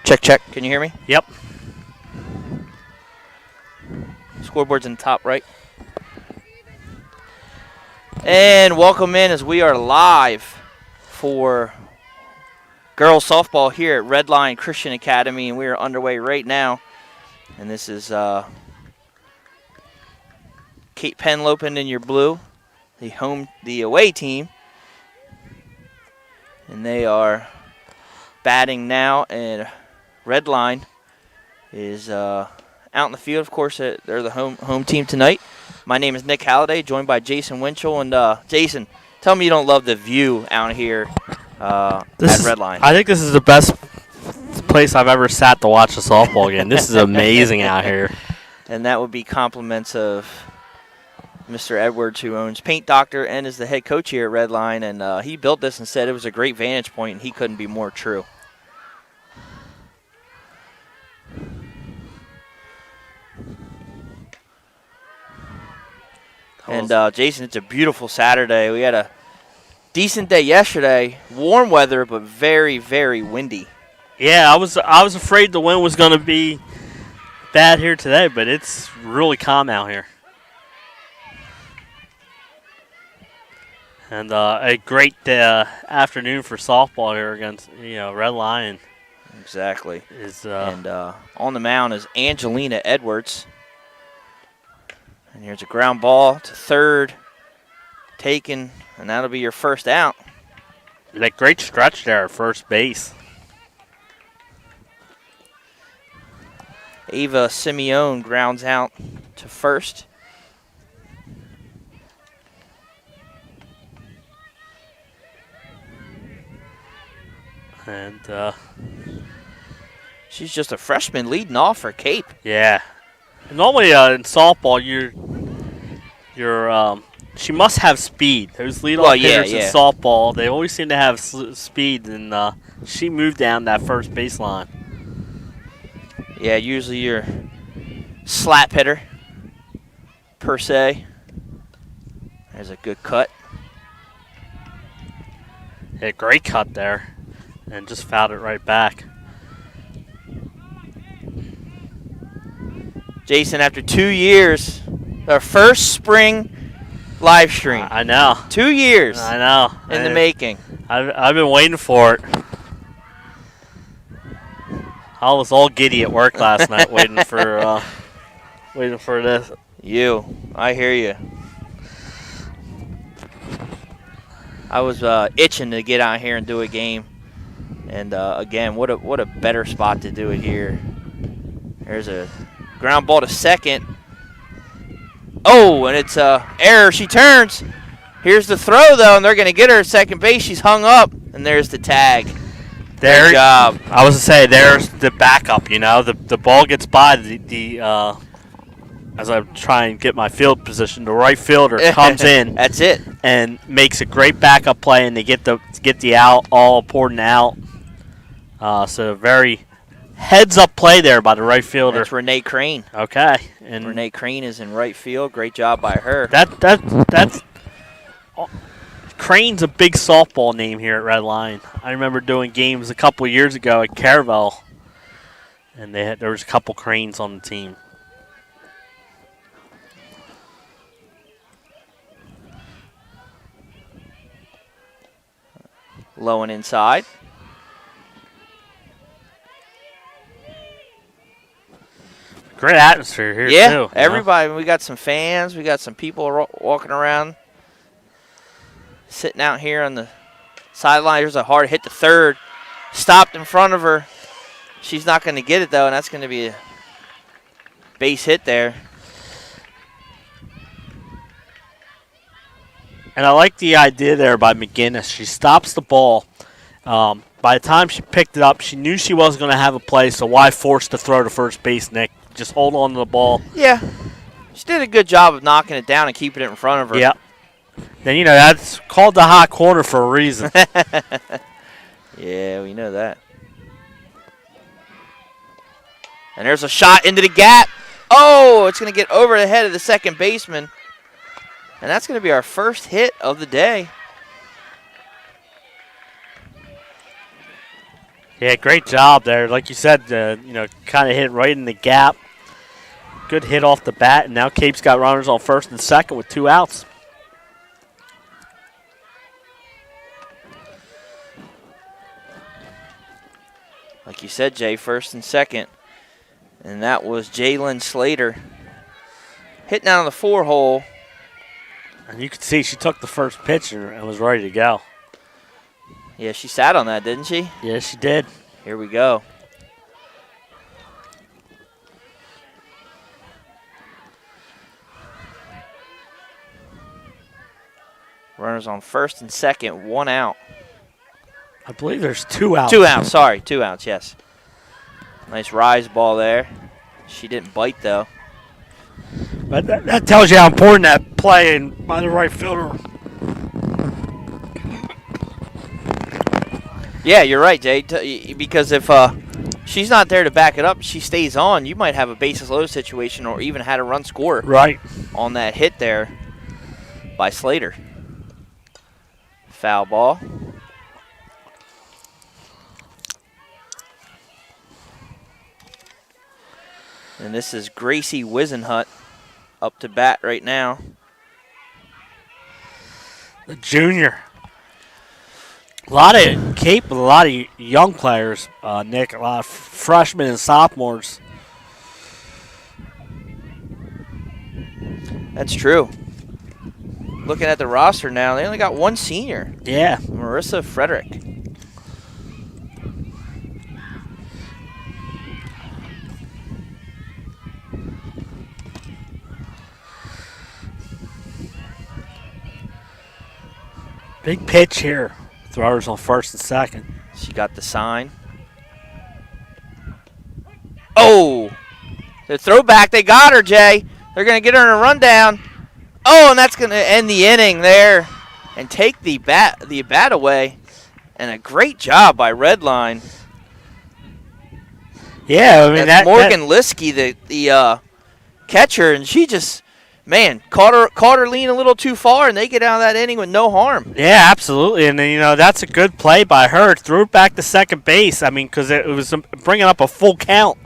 Check, check. Can you hear me? Yep. Scoreboard's in the top right. And welcome in as we are live for girls softball here at Redline Christian Academy, and we are underway right now. And this is Kate Henlopen in your blue, the away team, and they are batting now. And Redline is out in the field. Of course, they're the home team tonight. My name is Nick Halliday, joined by Jason Winchell. And Jason, tell me you don't love the view out here at Redline. I think this is the best place I've ever sat to watch a softball game. This is amazing out here. And that would be compliments of Mr. Edwards, who owns Paint Doctor and is the head coach here at Redline. And he built this and said it was a great vantage point, and he couldn't be more true. And, Jason, it's a beautiful Saturday. We had a decent day yesterday. Warm weather, but very, very windy. Yeah, I was afraid the wind was going to be bad here today, but it's really calm out here. And a great afternoon for softball here against Red Lion. Exactly. And on the mound is Angelina Edwards. And here's a ground ball to third, taken, and that'll be your first out. That great stretch there at first base. Ava Simeone grounds out to first. And she's just a freshman leading off for Cape. Yeah. Normally in softball, she must have speed. Those leadoff hitters in softball, they always seem to have speed, and she moved down that first baseline. Yeah, usually your slap hitter, per se. There's a good cut. Yeah, great cut there, and just fouled it right back. Jason, after 2 years, our first spring live stream. I know. 2 years. I know. In the making. I've been waiting for it. I was all giddy at work last night waiting for this. I hear you. I was itching to get out here and do a game. And again, what a better spot to do it here. There's a ground ball to second. Oh, and it's error. She turns. Here's the throw, though, and they're going to get her at second base. She's hung up, and there's the tag. Good job. I was to say, there's the backup. The ball gets by as I try and get my field position. The right fielder comes in. That's it. And makes a great backup play, and they get the out, all important out. So very heads-up play there by the right fielder. That's Renee Crane. Okay. And Renee Crane is in right field. Great job by her. That's Crane's a big softball name here at Red Lion. I remember doing games a couple of years ago at Caravel, and there was a couple Cranes on the team. Low and inside. Great atmosphere here, too. Yeah, everybody. We got some fans. We got some people walking around, sitting out here on the sideline. There's a hard hit to third. Stopped in front of her. She's not going to get it, though, and that's going to be a base hit there. And I like the idea there by McGinnis. She stops the ball. By the time she picked it up, she knew she wasn't going to have a play, so why force the throw to first base, Nick? Just hold on to the ball. Yeah. She did a good job of knocking it down and keeping it in front of her. Yeah. Then, that's called the hot corner for a reason. Yeah, we know that. And there's a shot into the gap. Oh, it's going to get over the head of the second baseman. And that's going to be our first hit of the day. Yeah, great job there. Like you said, kind of hit right in the gap. Good hit off the bat, and now Cape's got runners on first and second with 2 outs. Like you said, Jay, first and second. And that was Jalen Slater hitting out of the 4-hole. And you could see she took the first pitch and was ready to go. Yeah, she sat on that, didn't she? Yes, she did. Here we go. Runners on first and second, 1 out. I believe there's 2 outs. 2 outs, sorry, 2 outs, yes. Nice rise ball there. She didn't bite, though. But that tells you how important that play by the right fielder. Yeah, you're right, Jay, because if she's not there to back it up, she stays on, you might have a bases loaded situation or even had a run score right on that hit there by Slater. Foul ball. And this is Gracie Wisenhut up to bat right now. The junior. A lot of Cape with a lot of young players, Nick. A lot of freshmen and sophomores. That's true. Looking at the roster now, they only got 1 senior. Yeah. Marissa Frederick. Big pitch here. Throwers on first and second. She got the sign. Oh! The throwback, they got her, Jay. They're going to get her in a rundown. Oh, and that's going to end the inning there and take the bat away. And a great job by Redline. Yeah, I mean that's Morgan Liskey, the catcher, and she just, man, caught her lean a little too far, and they get out of that inning with no harm. Yeah, absolutely, and that's a good play by her. Threw it back to second base. I mean, because it was bringing up a full count,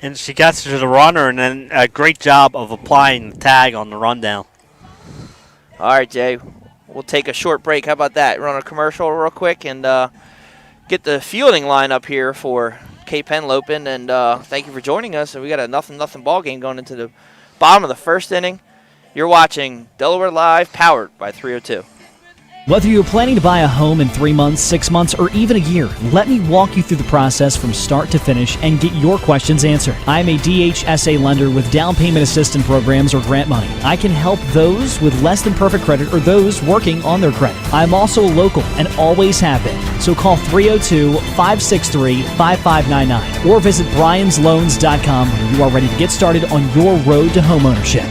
and she gets to the runner, and then a great job of applying the tag on the rundown. All right, Jay, we'll take a short break. How about that? Run a commercial real quick and get the fielding line up here for Cape Henlopen, and thank you for joining us. And we got a 0-0 ball game going into the bottom of the first inning. You're watching Delaware Live, powered by 302. Whether you're planning to buy a home in 3 months, 6 months, or even a year, let me walk you through the process from start to finish and get your questions answered. I'm a DHSA lender with down payment assistance programs or grant money. I can help those with less than perfect credit or those working on their credit. I'm also local and always have been. So call 302-563-5599 or visit bryans.loans.com when you are ready to get started on your road to homeownership.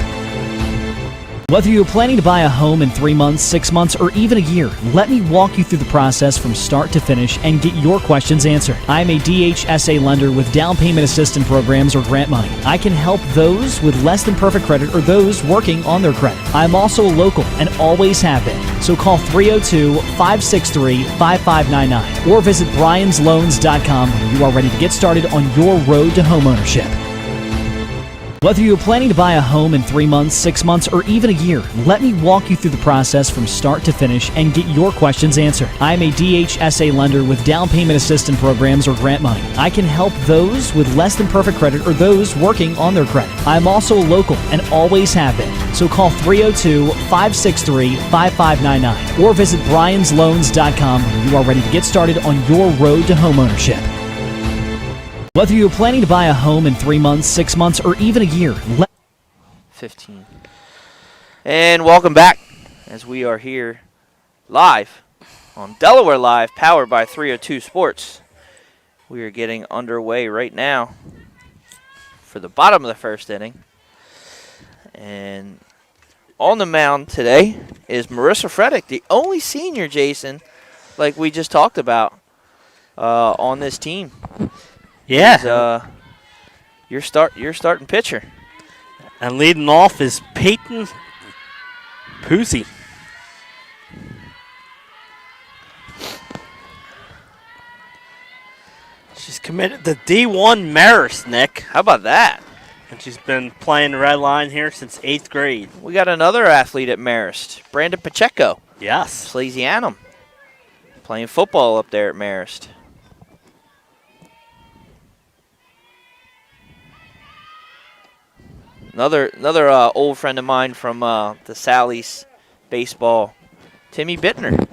Whether you're planning to buy a home in 3 months, 6 months, or even a year, let me walk you through the process from start to finish and get your questions answered. I'm a DHSA lender with down payment assistance programs or grant money. I can help those with less than perfect credit or those working on their credit. I'm also local and always have been. So call 302-563-5599 or visit bryans.loans.com when you are ready to get started on your road to homeownership. Whether you're planning to buy a home in 3 months, 6 months, or even a year, let me walk you through the process from start to finish and get your questions answered. I'm a DHSA lender with down payment assistance programs or grant money. I can help those with less than perfect credit or those working on their credit. I'm also local and always have been. So call 302-563-5599 or visit bryans.loans.com when you are ready to get started on your road to homeownership. Whether you're planning to buy a home in 3 months, 6 months, or even a year. 15. And welcome back as we are here live on Delaware Live, powered by 302 Sports. We are getting underway right now for the bottom of the first inning. And on the mound today is Marissa Frederick, the only senior, Jason, like we just talked about, on this team. Yeah. Your starting pitcher. And leading off is Peyton Pusey. She's committed to D1 Marist, Nick. How about that? And she's been playing the red line here since 8th grade. We got another athlete at Marist, Brandon Pacheco. Yes. Salesianum. Playing football up there at Marist. Another old friend of mine from the Sally's baseball, Timmy Bittner,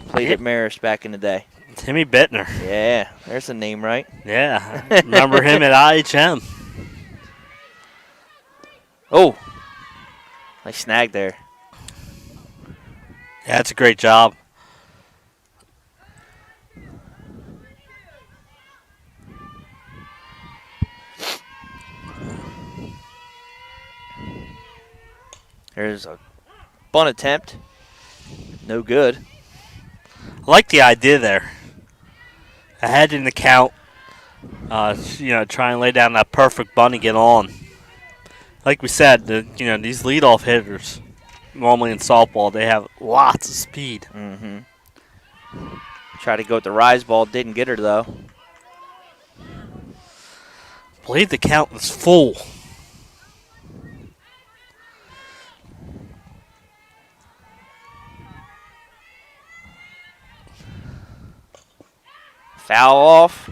played at Marist back in the day. Timmy Bittner. Yeah, there's a name right. Yeah, I remember him at IHM. Oh, nice snag there. Yeah, that's a great job. There's a bunt attempt. No good. I like the idea there. Ahead in the count. Try and lay down that perfect bunt and get on. Like we said, these leadoff hitters, normally in softball, they have lots of speed. Mm-hmm. Tried to go with the rise ball, didn't get her though. I believe the count was full. Foul off.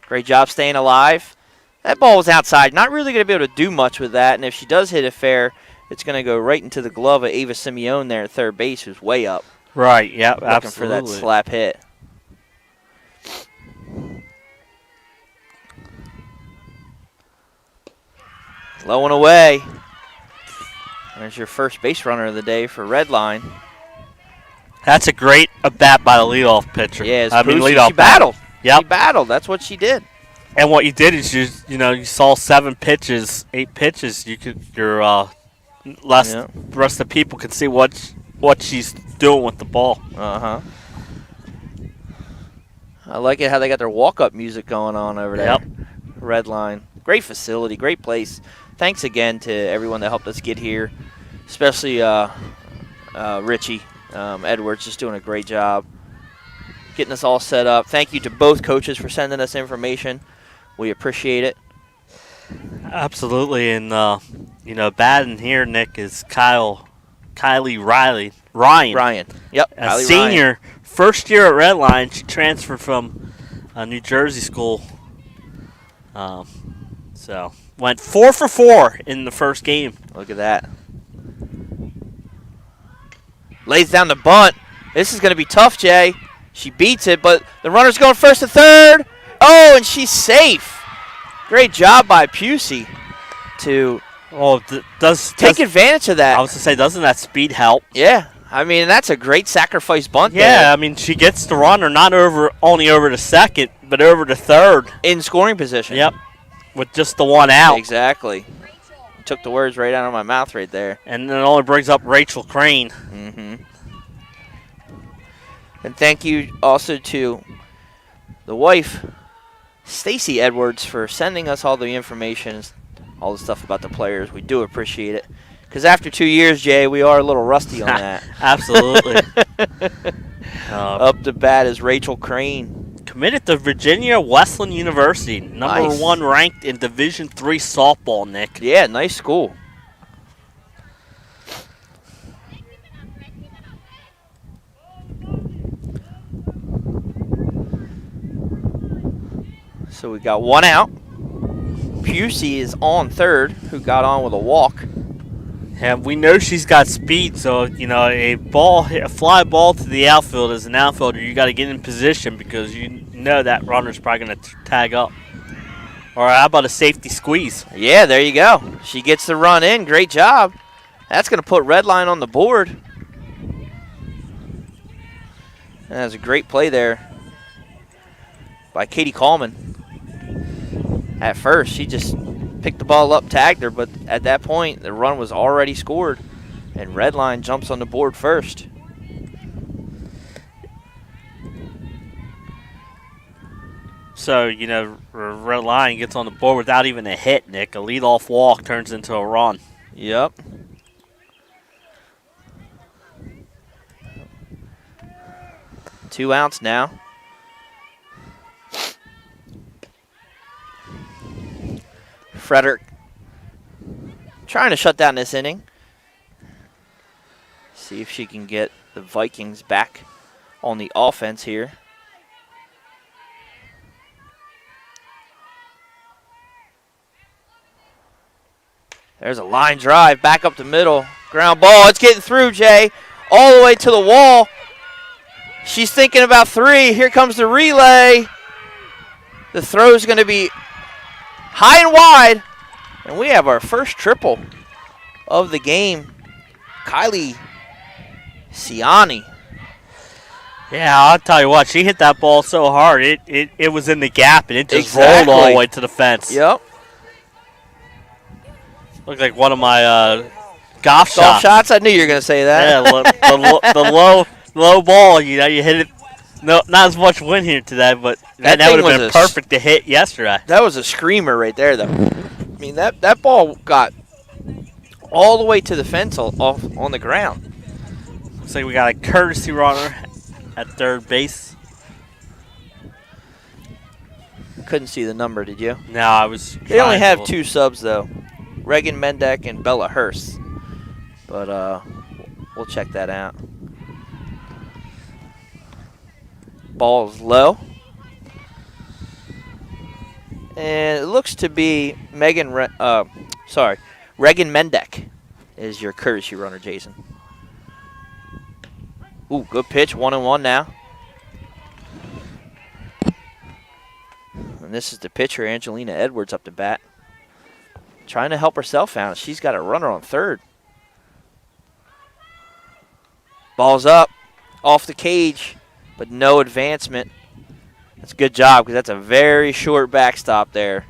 Great job staying alive. That ball was outside. Not really going to be able to do much with that. And if she does hit it fair, it's going to go right into the glove of Ava Simeone there at third base, who's way up. Right, yeah, looking absolutely. for that slap hit. Low and away. There's your first base runner of the day for Redline. That's a great at-bat by the leadoff pitcher. Yeah, leadoff she battled. Yep. She battled. That's what she did. And what you did is you saw 8 pitches. The rest of the people could see what she's doing with the ball. Uh-huh. I like it how they got their walk-up music going on over there. Yep. Redline. Great facility, great place. Thanks again to everyone that helped us get here, especially Richie Edwards, just doing a great job getting us all set up. Thank you to both coaches for sending us information. We appreciate it. Absolutely, and batting here, Nick, is Kylie Ryan. Yep. A senior, first year at Redline. She transferred from a New Jersey school. So went 4 for 4 in the first game. Look at that. Lays down the bunt. This is going to be tough, Jay. She beats it, but the runner's going first to third. Oh, and she's safe. Great job by Pusey to take advantage of that. I was going to say, doesn't that speed help? Yeah. I mean, that's a great sacrifice bunt there. Yeah, I mean, she gets the runner not only over to second, but over to third. In scoring position. Yep, with just the one out. Exactly. Took the words right out of my mouth right there. And then it only brings up Rachel Crane. Mm-hmm. And thank you also to the wife, Stacy Edwards, for sending us all the information, all the stuff about the players. We do appreciate it. Because after 2 years, Jay, we are a little rusty on that. Absolutely. Up to bat is Rachel Crane. Committed to Virginia Wesleyan University. Number 1 ranked in Division III softball, Nick. Yeah, nice school. So we got one out. Pusey is on third, who got on with a walk. And we know she's got speed, so a fly ball to the outfield as an outfielder, you got to get in position because you know that runner's probably going to tag up. Or how about a safety squeeze? Yeah, there you go. She gets the run in. Great job. That's going to put Redline on the board. That was a great play there by Katie Coleman. At first, she just picked the ball up, tagged her, but at that point, the run was already scored, and Redline jumps on the board first. So, Redline gets on the board without even a hit, Nick. A leadoff walk turns into a run. Yep. Two outs now. Frederick trying to shut down this inning. See if she can get the Vikings back on the offense here. There's a line drive back up the middle. Ground ball. It's getting through, Jay. All the way to the wall. She's thinking about 3. Here comes the relay. The throw is going to be high and wide. And we have our first triple of the game. Kylie Ciani. Yeah, I'll tell you what. She hit that ball so hard. It was in the gap, and it just rolled all the way to the fence. Yep. Looked like one of my golf shots. I knew you were going to say that. Yeah, the low ball. You hit it. No, not as much wind here today, but that would have been perfect to hit yesterday. That was a screamer right there, though. I mean, that ball got all the way to the fence off on the ground. Looks like we got a courtesy runner at third base. Couldn't see the number, did you? No, I was. They only have 2 subs, though. Reagan Mendek and Bella Hurst. But we'll check that out. Ball's low. And it looks to be Reagan Mendek is your courtesy runner, Jason. Ooh, good pitch, 1-1 now. And this is the pitcher, Angelina Edwards, up to bat. Trying to help herself out. She's got a runner on third. Ball's up, off the cage, but no advancement. That's a good job because that's a very short backstop there.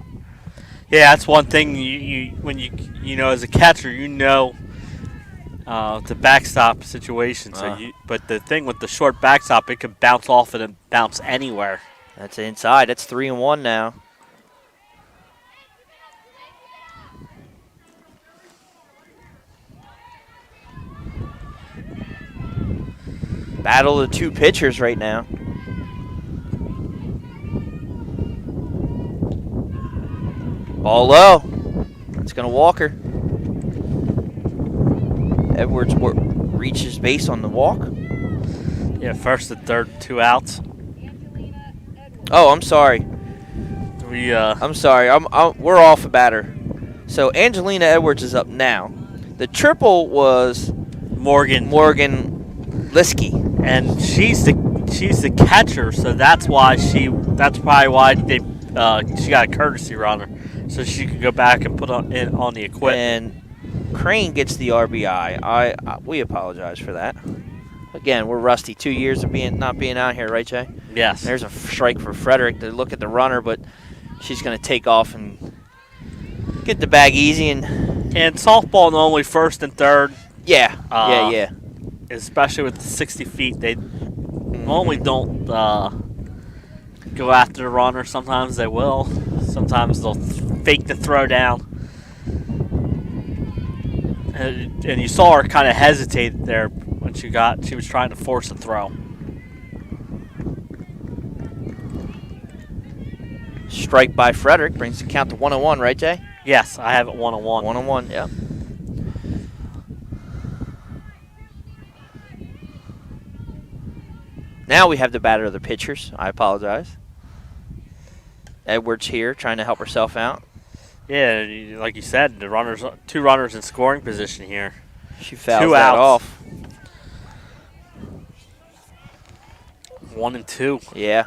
Yeah, that's one thing when you know as a catcher the backstop situation. But the thing with the short backstop, it can bounce off it and bounce anywhere. That's inside. That's 3-1 now. Battle of the 2 pitchers right now. Ball low. It's going to walk her. Edwards reaches base on the walk. Yeah, first and third, 2 outs. Oh, I'm sorry. I'm sorry. We're off a batter. So Angelina Edwards is up now. The triple was Morgan Liskey. And she's the catcher, so that's probably why she got a courtesy runner, so she could go back and put on the equipment. And Crane gets the RBI. We apologize for that. Again, we're rusty. 2 years of not being out here, right, Jay? Yes. There's a strike for Frederick to look at the runner, but she's going to take off and get the bag easy. And softball normally first and third. Yeah. Especially with the 60 feet, they normally don't go after the runner. Sometimes they will. Sometimes they'll fake the throw down. And you saw her kind of hesitate there when she was trying to force a throw. Strike by Frederick brings the count to 1-1, right, Jay? Yes, I have it 1-1. 1-1, yeah. Now we have the batter of the pitchers. I apologize. Edwards here trying to help herself out. Yeah, like you said, the 2 runners in scoring position here. She fouls that off. 1 and 2. Yeah.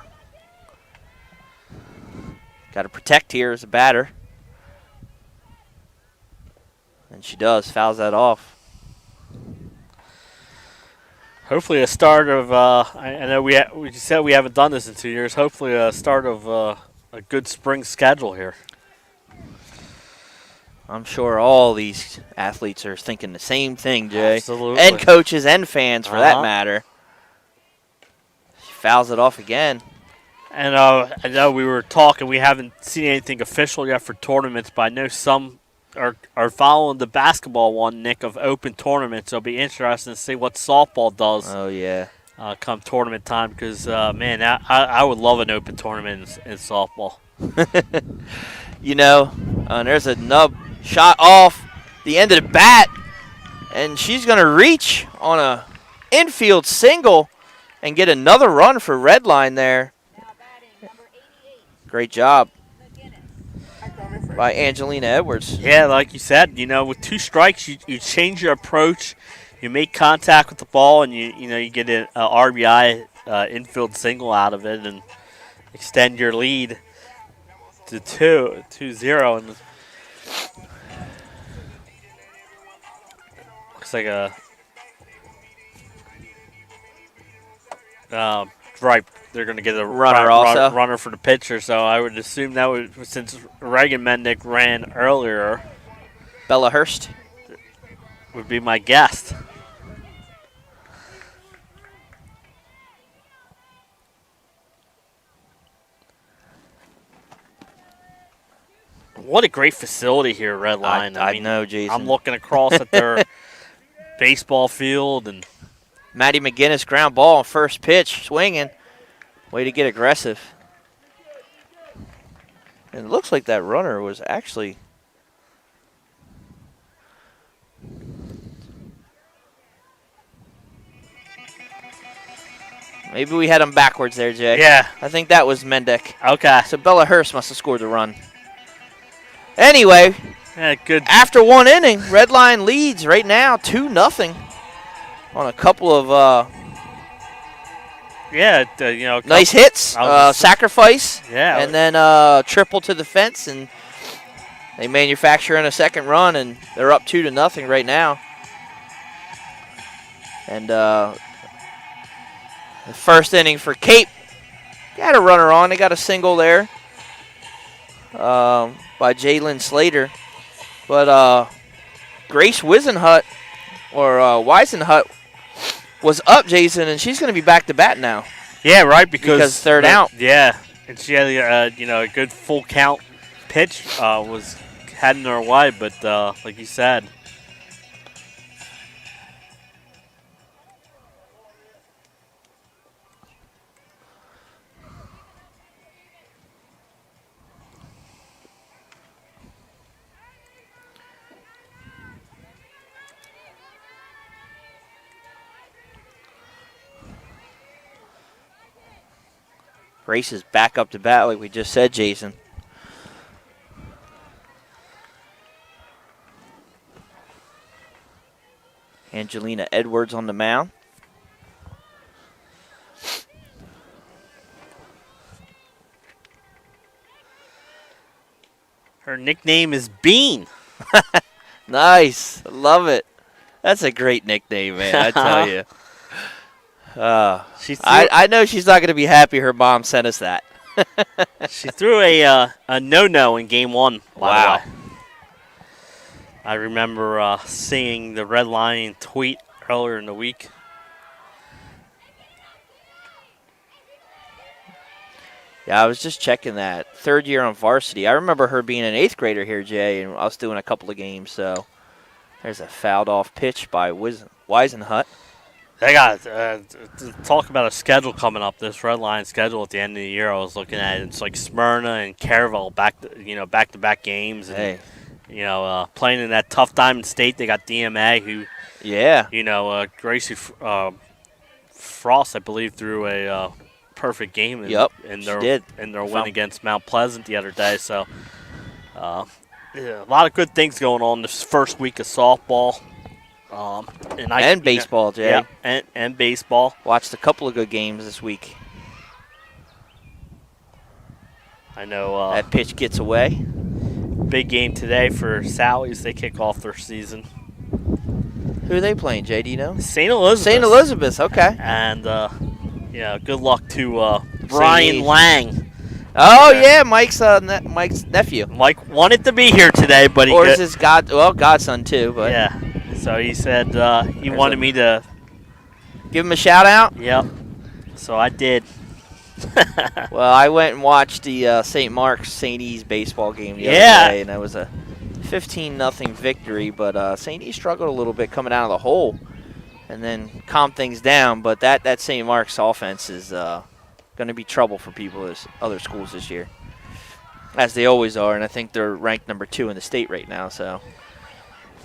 Got to protect here as a batter. And she does, fouls that off. Hopefully a start of, I know we said we haven't done this in 2 years, hopefully a start of a good spring schedule here. I'm sure all these athletes are thinking the same thing, Jay. Absolutely. And coaches and fans, for that matter. She fouls it off again. And I know we were talking, we haven't seen anything official yet for tournaments, but I know some are following the basketball one, Nick, of open tournaments. It'll be interesting to see what softball does. Oh, yeah. Come tournament time, because, man, I would love an open tournament in softball. You know, And there's a nub shot off the end of the bat. And she's going to reach on a infield single and get another run for Redline there. Great job by Angelina Edwards. Yeah, like you said, with 2 strikes, you change your approach. You make contact with the ball, and you get an RBI infield single out of it and extend your lead to 2-0. And looks like a right. They're going to get a runner for the pitcher, so I would assume that would, since Reagan Mendick ran earlier, Bella Hurst would be my guess. What a great facility here, Redline. I know, Jason. I'm looking across at their baseball field, and Maddie McGinnis ground ball on first pitch, swinging. Way to get aggressive. And it looks like that runner was actually maybe we had him backwards there, Jay. Yeah. I think that was Mendick. Okay. So Bella Hurst must have scored the run. Anyway, good. After 1 inning, Redline leads right now 2-0 on a couple of nice hits, sacrifice, and then triple to the fence, and they manufacture in a second run, and they're up 2-0 right now. And the first inning for Cape, got a runner on. They got a single there by Jalen Slater. But Grace Wisenhut, or Weisenhut, was up, Jason, and she's going to be back to bat now. Yeah, right, because third out. Yeah, and she had a good full count pitch was heading her way, but like you said. Grace is back up to bat, like we just said, Jason. Angelina Edwards on the mound. Her nickname is Bean. Nice. Love it. That's a great nickname, man, I tell you. I know she's not going to be happy her mom sent us that. She threw a no-no in game 1. Wow. I remember seeing the Redline tweet earlier in the week. Yeah, I was just checking that. 3rd year on varsity. I remember her being an 8th grader here, Jay, and I was doing a couple of games. So there's a fouled off pitch by Weisenhut. They got talk about a schedule coming up. This Redline schedule at the end of the year, I was looking at it. It's like Smyrna and Caravelle back-to-back games, and playing in that tough Diamond State. They got DMA, who Gracie Frost, I believe, threw a perfect game in their win against Mount Pleasant the other day. So a lot of good things going on this first week of softball. And baseball, Jay. Yeah, and baseball. Watched a couple of good games this week. I know. That pitch gets away. Big game today for Sally's. They kick off their season. Who are they playing, Jay? Do you know? St. Elizabeth. St. Elizabeth, okay. And, good luck to Brian Lang. Oh, yeah, Mike's nephew. Mike wanted to be here today, but or is his godson, too. But yeah. So he said he wanted me to give him a shout out. Yep. So I did. Well, I went and watched the St. Mark's St. E's baseball game the other day, and it was a 15-0 victory. But St. E struggled a little bit coming out of the hole, and then calmed things down. But that St. Mark's offense is going to be trouble for people at other schools this year. As they always are, and I think they're ranked number 2 in the state right now. So.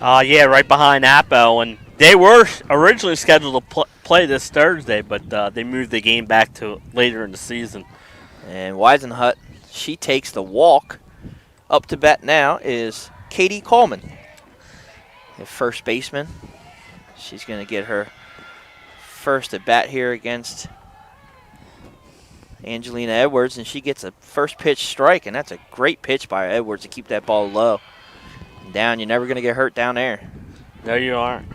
Yeah, right behind Appo, and they were originally scheduled to play this Thursday, but they moved the game back to later in the season. And Weisenhut, she takes the walk. Up to bat now is Katie Coleman, the first baseman. She's going to get her first at bat here against Angelina Edwards, and she gets a first pitch strike, and that's a great pitch by Edwards to keep that ball low. And down, you're never going to get hurt down there. No, you aren't.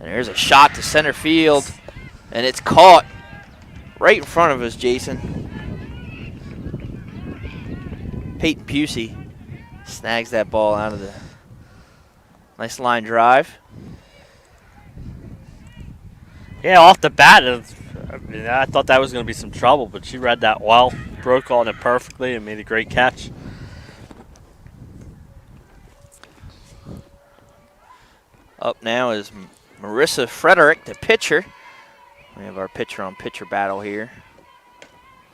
And there's a shot to center field, and it's caught right in front of us, Jason. Peyton Pusey snags that ball out of the nice line drive. Yeah, off the bat, I thought that was going to be some trouble, but she read that well, broke on it perfectly, and made a great catch. Up now is Marissa Frederick, the pitcher. We have our pitcher-on-pitcher battle here.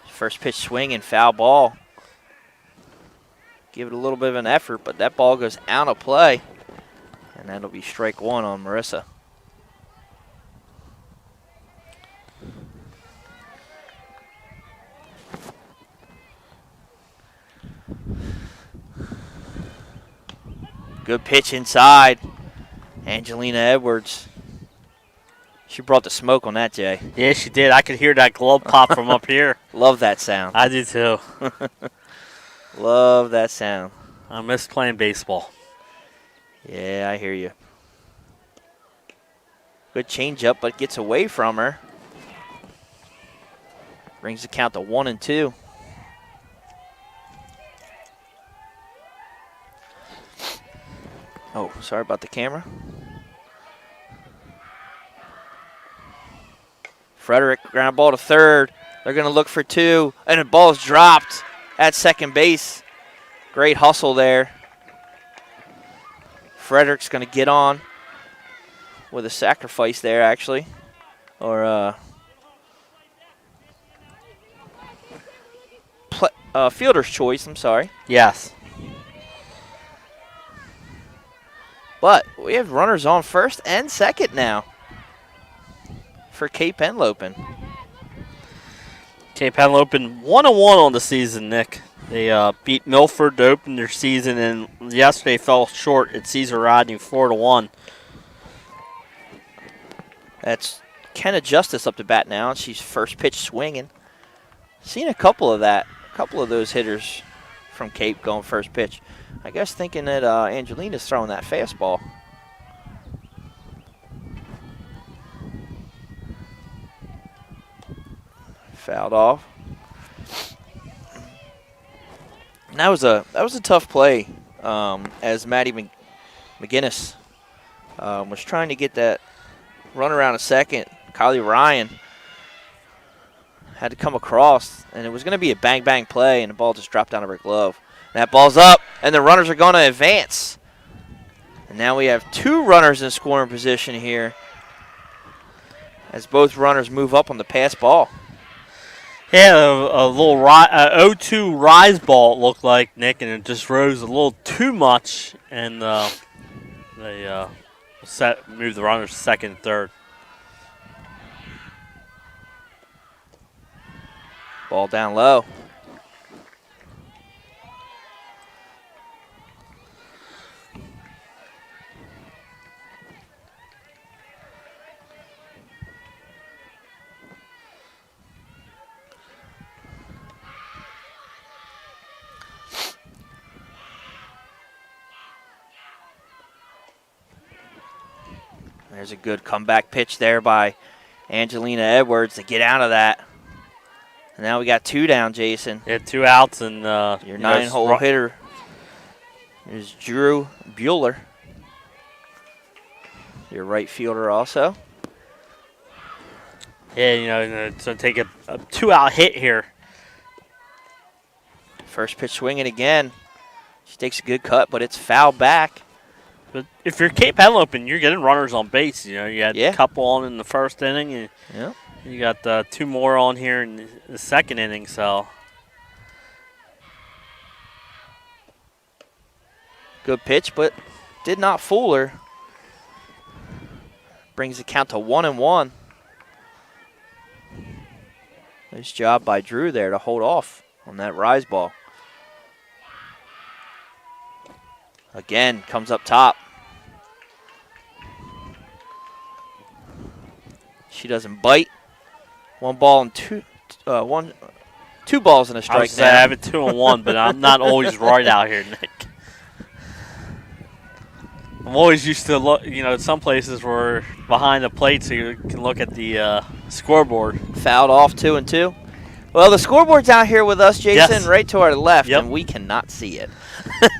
First pitch swing and foul ball. Give it a little bit of an effort, but that ball goes out of play. And that'll be strike 1 on Marissa. Good pitch inside. Angelina Edwards. She brought the smoke on that, Jay. Yeah, she did. I could hear that glove pop from up here. Love that sound. I do too. Love that sound. I miss playing baseball. Yeah, I hear you. Good changeup, but gets away from her. Brings the count to 1-2. Oh, sorry about the camera. Frederick, ground ball to third. They're going to look for 2, and the ball's dropped at second base. Great hustle there. Frederick's going to get on with a sacrifice there, actually. Or fielder's choice, I'm sorry. Yes. But we have runners on first and second now for Cape Henlopen. Cape Henlopen 1-1 on the season, Nick. They beat Milford to open their season, and yesterday fell short at Caesar Rodney 4-1. That's Kenna Justice up to bat now, and she's first pitch swinging. Seen a couple of those hitters from Cape going first pitch. I guess thinking that Angelina's throwing that fastball. Fouled off. And that was a tough play as Maddie McGinnis was trying to get that run around a second. Kylie Ryan had to come across, and it was going to be a bang-bang play, and the ball just dropped out of her glove. And that ball's up, and the runners are going to advance. And now we have 2 runners in scoring position here as both runners move up on the pass ball. Yeah, a little 0-2 rise ball, it looked like, Nick, and it just rose a little too much, and they moved the runners to second and third. Ball down low. There's a good comeback pitch there by Angelina Edwards to get out of that. And now we got 2 down, Jason. Yeah, 2 outs, and your 9-hole hitter is Drew Bueller. Your right fielder also. Yeah, it's going to take a 2-out hit here. First pitch swinging again. She takes a good cut, but it's fouled back. But if you're Cape Henlopen, you're getting runners on base. You had a couple on in the first inning. And Yeah. You got 2 more on here in the second inning, so. Good pitch, but did not fool her. Brings the count to 1-1. Nice job by Drew there to hold off on that rise ball. Again, comes up top. She doesn't bite. 2 balls and a strike now. I have it 2-1, but I'm not always right out here, Nick. I'm always used to look, some places were behind the plate so you can look at the scoreboard. Fouled off 2-2. Well, the scoreboard's out here with us, Jason, Yes. right to our left, Yep. and we cannot see it.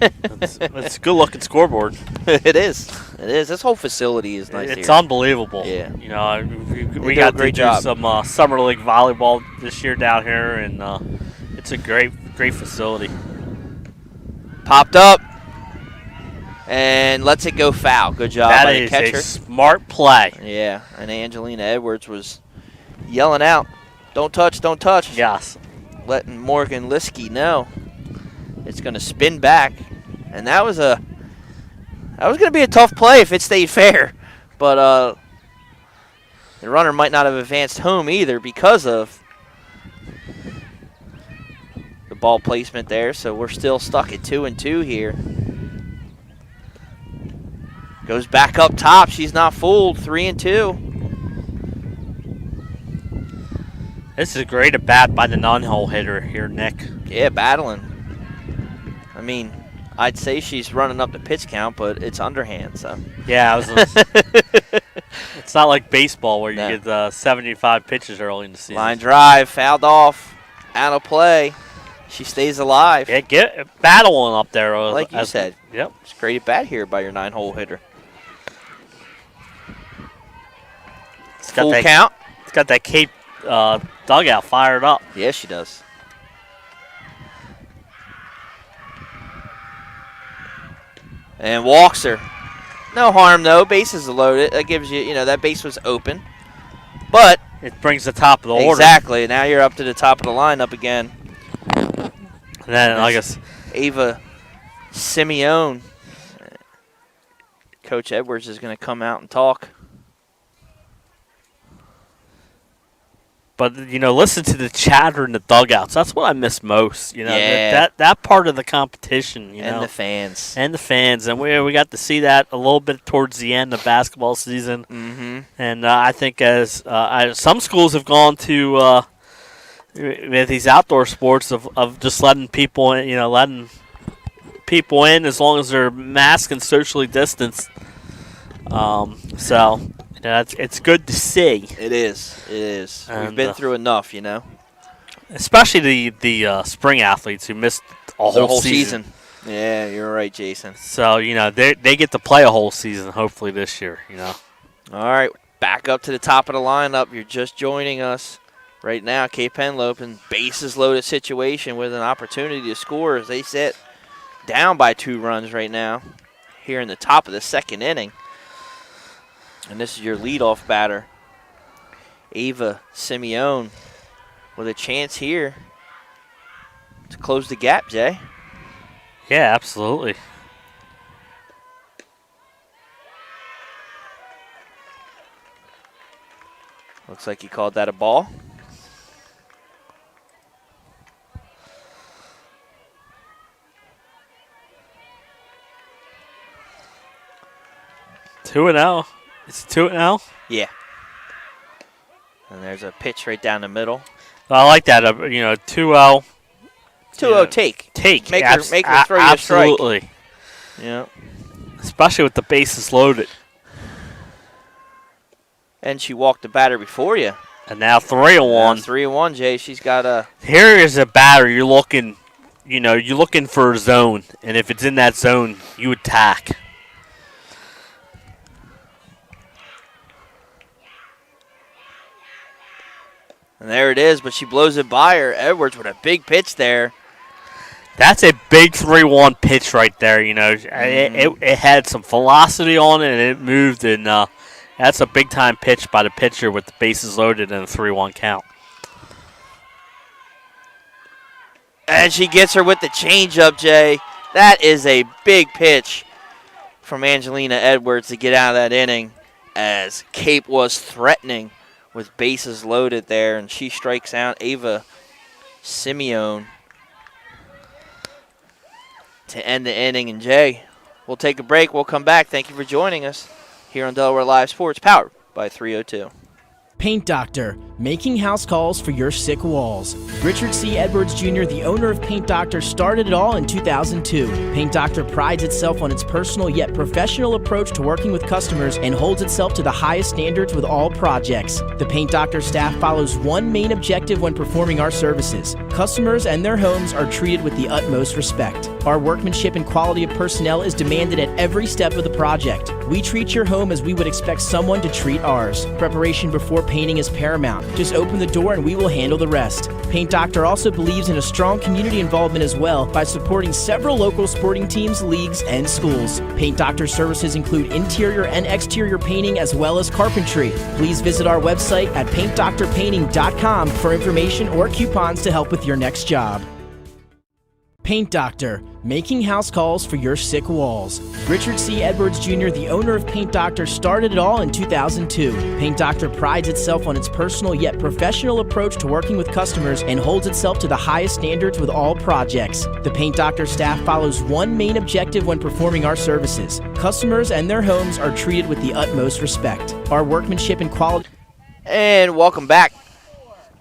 It's a good-looking scoreboard. It is. It is. This whole facility is nice It's here. unbelievable. Yeah. We do a got to great do job. some summer league volleyball this year down here, and it's a great facility. Popped up and lets it go foul. Good job That by the is catcher. a smart play. Yeah, and Angelina Edwards was yelling out, "Don't touch, don't touch." Yes. Letting Morgan Liskey know it's going to spin back, and that was going to be a tough play if it stayed fair, but the runner might not have advanced home either because of the ball placement there. So we're still stuck at 2-2 here. Goes back up top. She's not fooled. 3-2. This is a great at bat by the non-hole hitter here, Nick. Yeah, battling. I mean, I'd say she's running up the pitch count, but it's underhand, so. Yeah, it's not like baseball where you No. get 75 pitches early in the season. Line drive, fouled off, out of play. She stays alive. Yeah, get battling up there. Like you said. Yep. It's great at bat here by your 9-hole hitter. It's got Full that, count. It's got that Cape dugout fired up. Yes, she does. And walks her. No harm, though. Bases are loaded. That gives you, that base was open. But. It brings the top of the order. Exactly. Now you're up to the top of the lineup again. And then, I guess, Ava Simeone. Coach Edwards is going to come out and talk. but listen to the chatter in the dugouts. That's what I miss most. Yeah. That part of the competition. And the fans. And the fans, and we got to see that a little bit towards the end of basketball season. Mm-hmm. And I think as some schools have gone to with these outdoor sports of just letting people in, letting people in as long as they're masked and socially distanced. So it's good to see. It is. It is. We've And, been through enough, Especially the spring athletes who missed a The whole season. Yeah, you're right, Jason. So they get to play a whole season hopefully this year. All right, back up to the top of the lineup. You're just joining us right now. Cape Henlopen, bases loaded situation with an opportunity to score as they sit down by 2 runs right now here in the top of the second inning. And this is your leadoff batter, Ava Simeone, with a chance here to close the gap, Jay. Yeah, absolutely. Looks like he called that a ball. Two and out. It's 2-0. Yeah. And there's a pitch right down the middle. I like that. 2-0. 2-0 take. Take. Make her throw you a strike. Absolutely. Yeah. Especially with the bases loaded. And she walked the batter before you. And now 3-1. 3-1, Jay. She's got a. Here is a batter. You're looking for a zone, and if it's in that zone, you attack. And there it is, but she blows it by her. Edwards with a big pitch there. That's a big 3-1 pitch right there. It had some velocity on it, and it moved, and That's a big-time pitch by the pitcher with the bases loaded and a 3-1 count. And she gets her with the changeup, Jay. That is a big pitch from Angelina Edwards to get out of that inning, as Cape was threatening with bases loaded there, and she strikes out Ava Simeone to end the inning. And Jay, we'll take a break. We'll come back. Thank you for joining us here on Delaware Live Sports, powered by 302. Paint Doctor, making house calls for your sick walls. Richard C. Edwards Jr., the owner of Paint Doctor, started it all in 2002. Paint Doctor prides itself on its personal yet professional approach to working with customers and holds itself to the highest standards with all projects. The Paint Doctor staff follows one main objective when performing our services. Customers and their homes are treated with the utmost respect. Our workmanship and quality of personnel is demanded at every step of the project. We treat your home as we would expect someone to treat ours. Preparation before painting is paramount. Just open the door and we will handle the rest. Paint Doctor also believes in a strong community involvement as well by supporting several local sporting teams, leagues, and schools. Paint Doctor services include interior and exterior painting as well as carpentry. Please visit our website at paintdoctorpainting.com for information or coupons to help with your next job. Paint Doctor, making house calls for your sick walls. Richard C. Edwards Jr., the owner of Paint Doctor, started it all in 2002. Paint Doctor prides itself on its personal yet professional approach to working with customers and holds itself to the highest standards with all projects. The Paint Doctor staff follows one main objective when performing our services. Customers and their homes are treated with the utmost respect. Our workmanship and quality... And welcome back.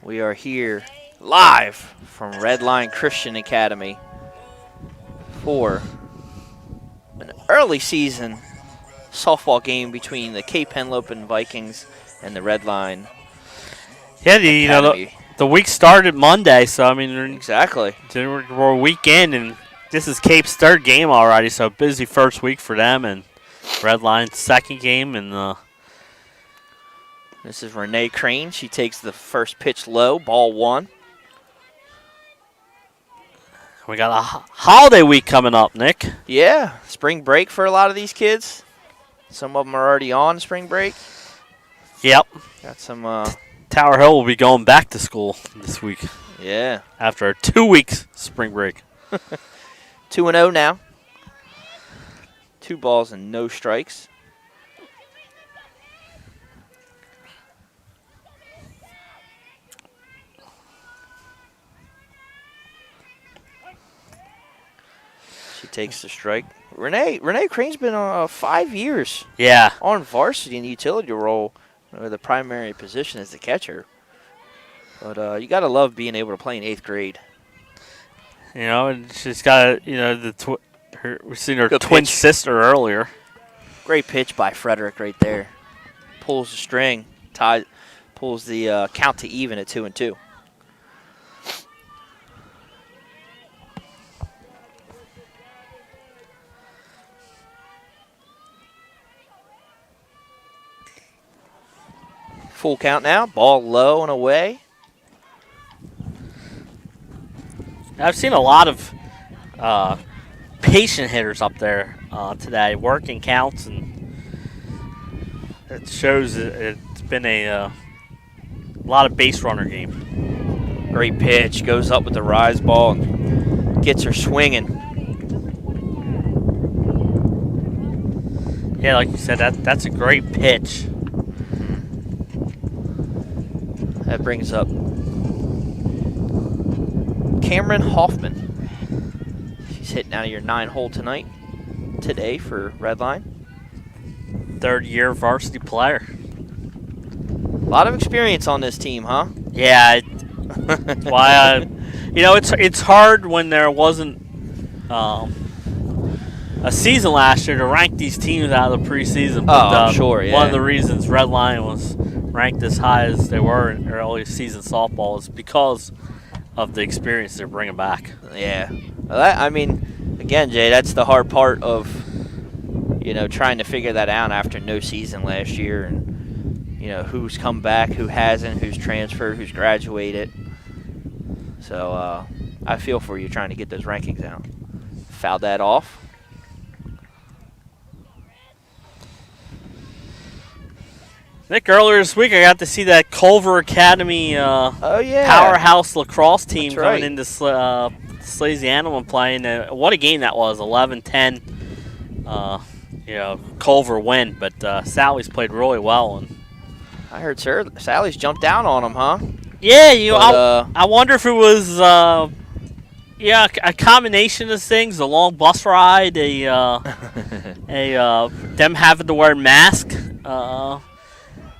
We are here live from Redline Christian Academy for an early season softball game between the Cape Henlopen Vikings and the Redline. Yeah, the week started Monday, so I mean, exactly. We're a weekend, and this is Cape's third game already, so busy first week for them, and Redline's second game, and this is Renee Crane. She takes the first pitch low, ball one. We got a holiday week coming up, Nick. Yeah, spring break for a lot of these kids. Some of them are already on spring break. Yep. Got some. Tower Hill will be going back to school this week. Yeah. After a 2 weeks spring break. 2-0 now. 2 balls and no strikes. She takes the strike. Renee Crane's been 5 years. Yeah. On varsity in the utility role, where the primary position is the catcher. But you got to love being able to play in 8th grade. You know, and she's got, we've seen her Good twin pitch. sister earlier. Great pitch by Frederick right there. Pulls the string, pulls the count to even at 2-2. Full count now. Ball low and away. I've seen a lot of patient hitters up there today, working counts, and it shows it's been a lot of base runner game. Great pitch. Goes up with the rise ball and gets her swinging. Yeah, like you said, that's a great pitch. That brings up Cameron Hoffman. She's hitting out of your 9-hole today for Redline. 3rd-year varsity player. A lot of experience on this team, huh? Yeah. Why? It's hard when there wasn't a season last year to rank these teams out of the preseason. But, I'm sure. Yeah. One of the reasons Redline was ranked as high as they were in early season softball is because of the experience they're bringing back. Yeah. Well, again, Jay, that's the hard part of, trying to figure that out after no season last year, and, who's come back, who hasn't, who's transferred, who's graduated. So I feel for you trying to get those rankings out. Fouled that off. Nick, earlier this week I got to see that Culver Academy Oh yeah, powerhouse lacrosse team That's right. coming into Slasiana and playing. What a game that was, 11-10. Culver win, but Sally's played really well. And I heard Sally's jumped down on him, huh? yeah, But, I wonder if it was a combination of things: a long bus ride, them having to wear masks.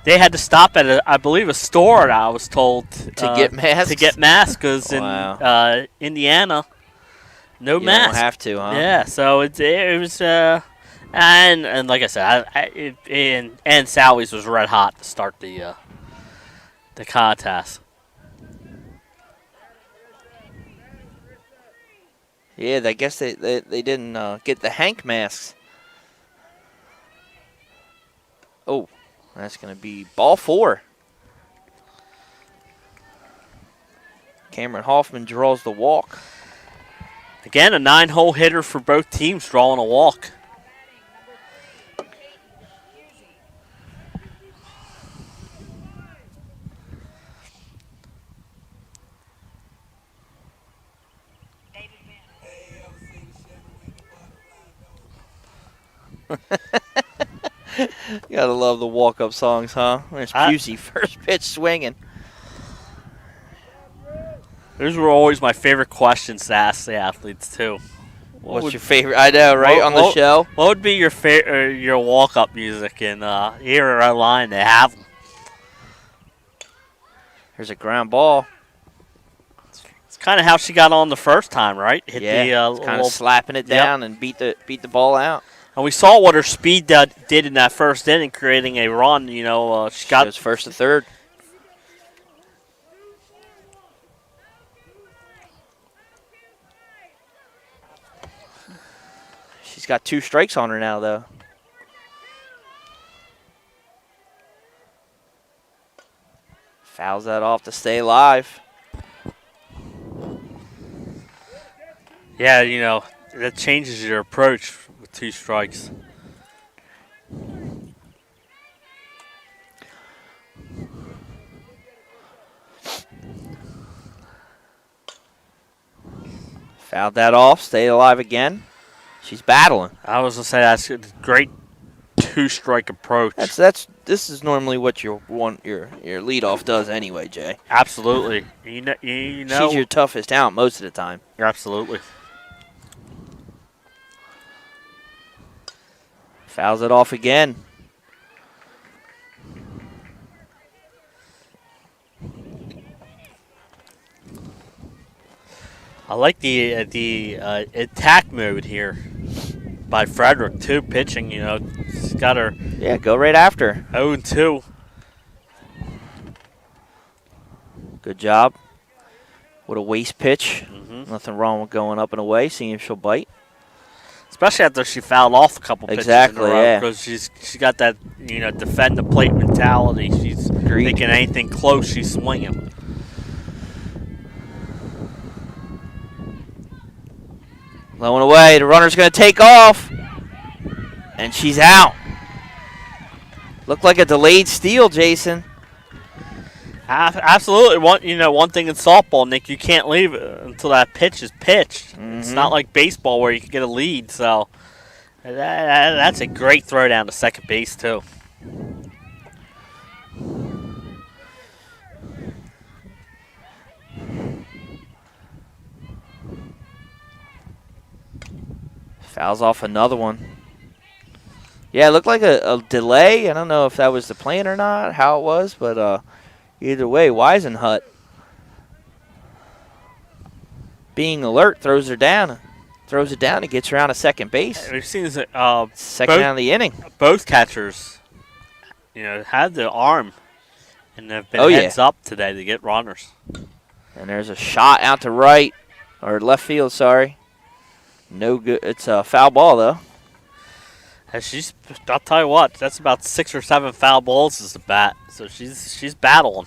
They had to stop at I believe a store. I was told to get masks. To get masks, because Wow. in Indiana, no You mask. don't have to, huh? Yeah, so it was and like I said, and Sally's was red hot to start the contest. Yeah, I guess they didn't get the Hank masks. Oh, that's going to be ball 4. Cameron Hoffman draws the walk. Again, a 9-hole hitter for both teams, drawing a walk. You gotta love the walk-up songs, huh? There's Busey, first pitch swinging. Those were always my favorite questions to ask the athletes too. What's your favorite? I know, right? On the show. What would be your walk-up music? And here at our line, they have them. There's a ground ball. It's kind of how she got on the first time, right? Hit Yeah, the kind of slapping it down and beat the ball out. And we saw what her speed did in that first inning, creating a run. She got goes first to third. She's got 2 strikes on her now, though. Fouls that off to stay alive. Yeah, that changes your approach with 2 strikes. Fouled that off, stayed alive again. She's battling. I was gonna say that's a great 2-strike approach. This is normally what your leadoff does anyway, Jay. Absolutely. You know She's your toughest out most of the time. Absolutely. Fouls it off again. I like the attack mode here by Frederick too. Pitching, she's got her. Yeah, go right after. 0-2. Good job. What a waste pitch. Mm-hmm. Nothing wrong with going up and away, seeing if she'll bite. Especially after she fouled off a couple pitches Exactly, in a row, yeah. because she's got that defend the plate mentality. She's thinking anything close, she's swinging. Low and away. The runner's going to take off. And she's out. Looked like a delayed steal, Jason. Absolutely. One thing in softball, Nick, you can't leave it until that pitch is pitched. Mm-hmm. It's not like baseball where you can get a lead. So that's a great throw down to second base, too. Fouls off another one. Yeah, it looked like a delay. I don't know if that was the plan or not, how it was, but either way, Weisenhut, being alert, throws it down and gets her on to second base. We've seen Second out of the inning. Both catchers, had the arm and have been heads up today to get runners. And there's a shot out to right, or left field, sorry. No good. It's a foul ball, though. I'll tell you what, that's about 6 or 7 foul balls as a bat. So she's battling.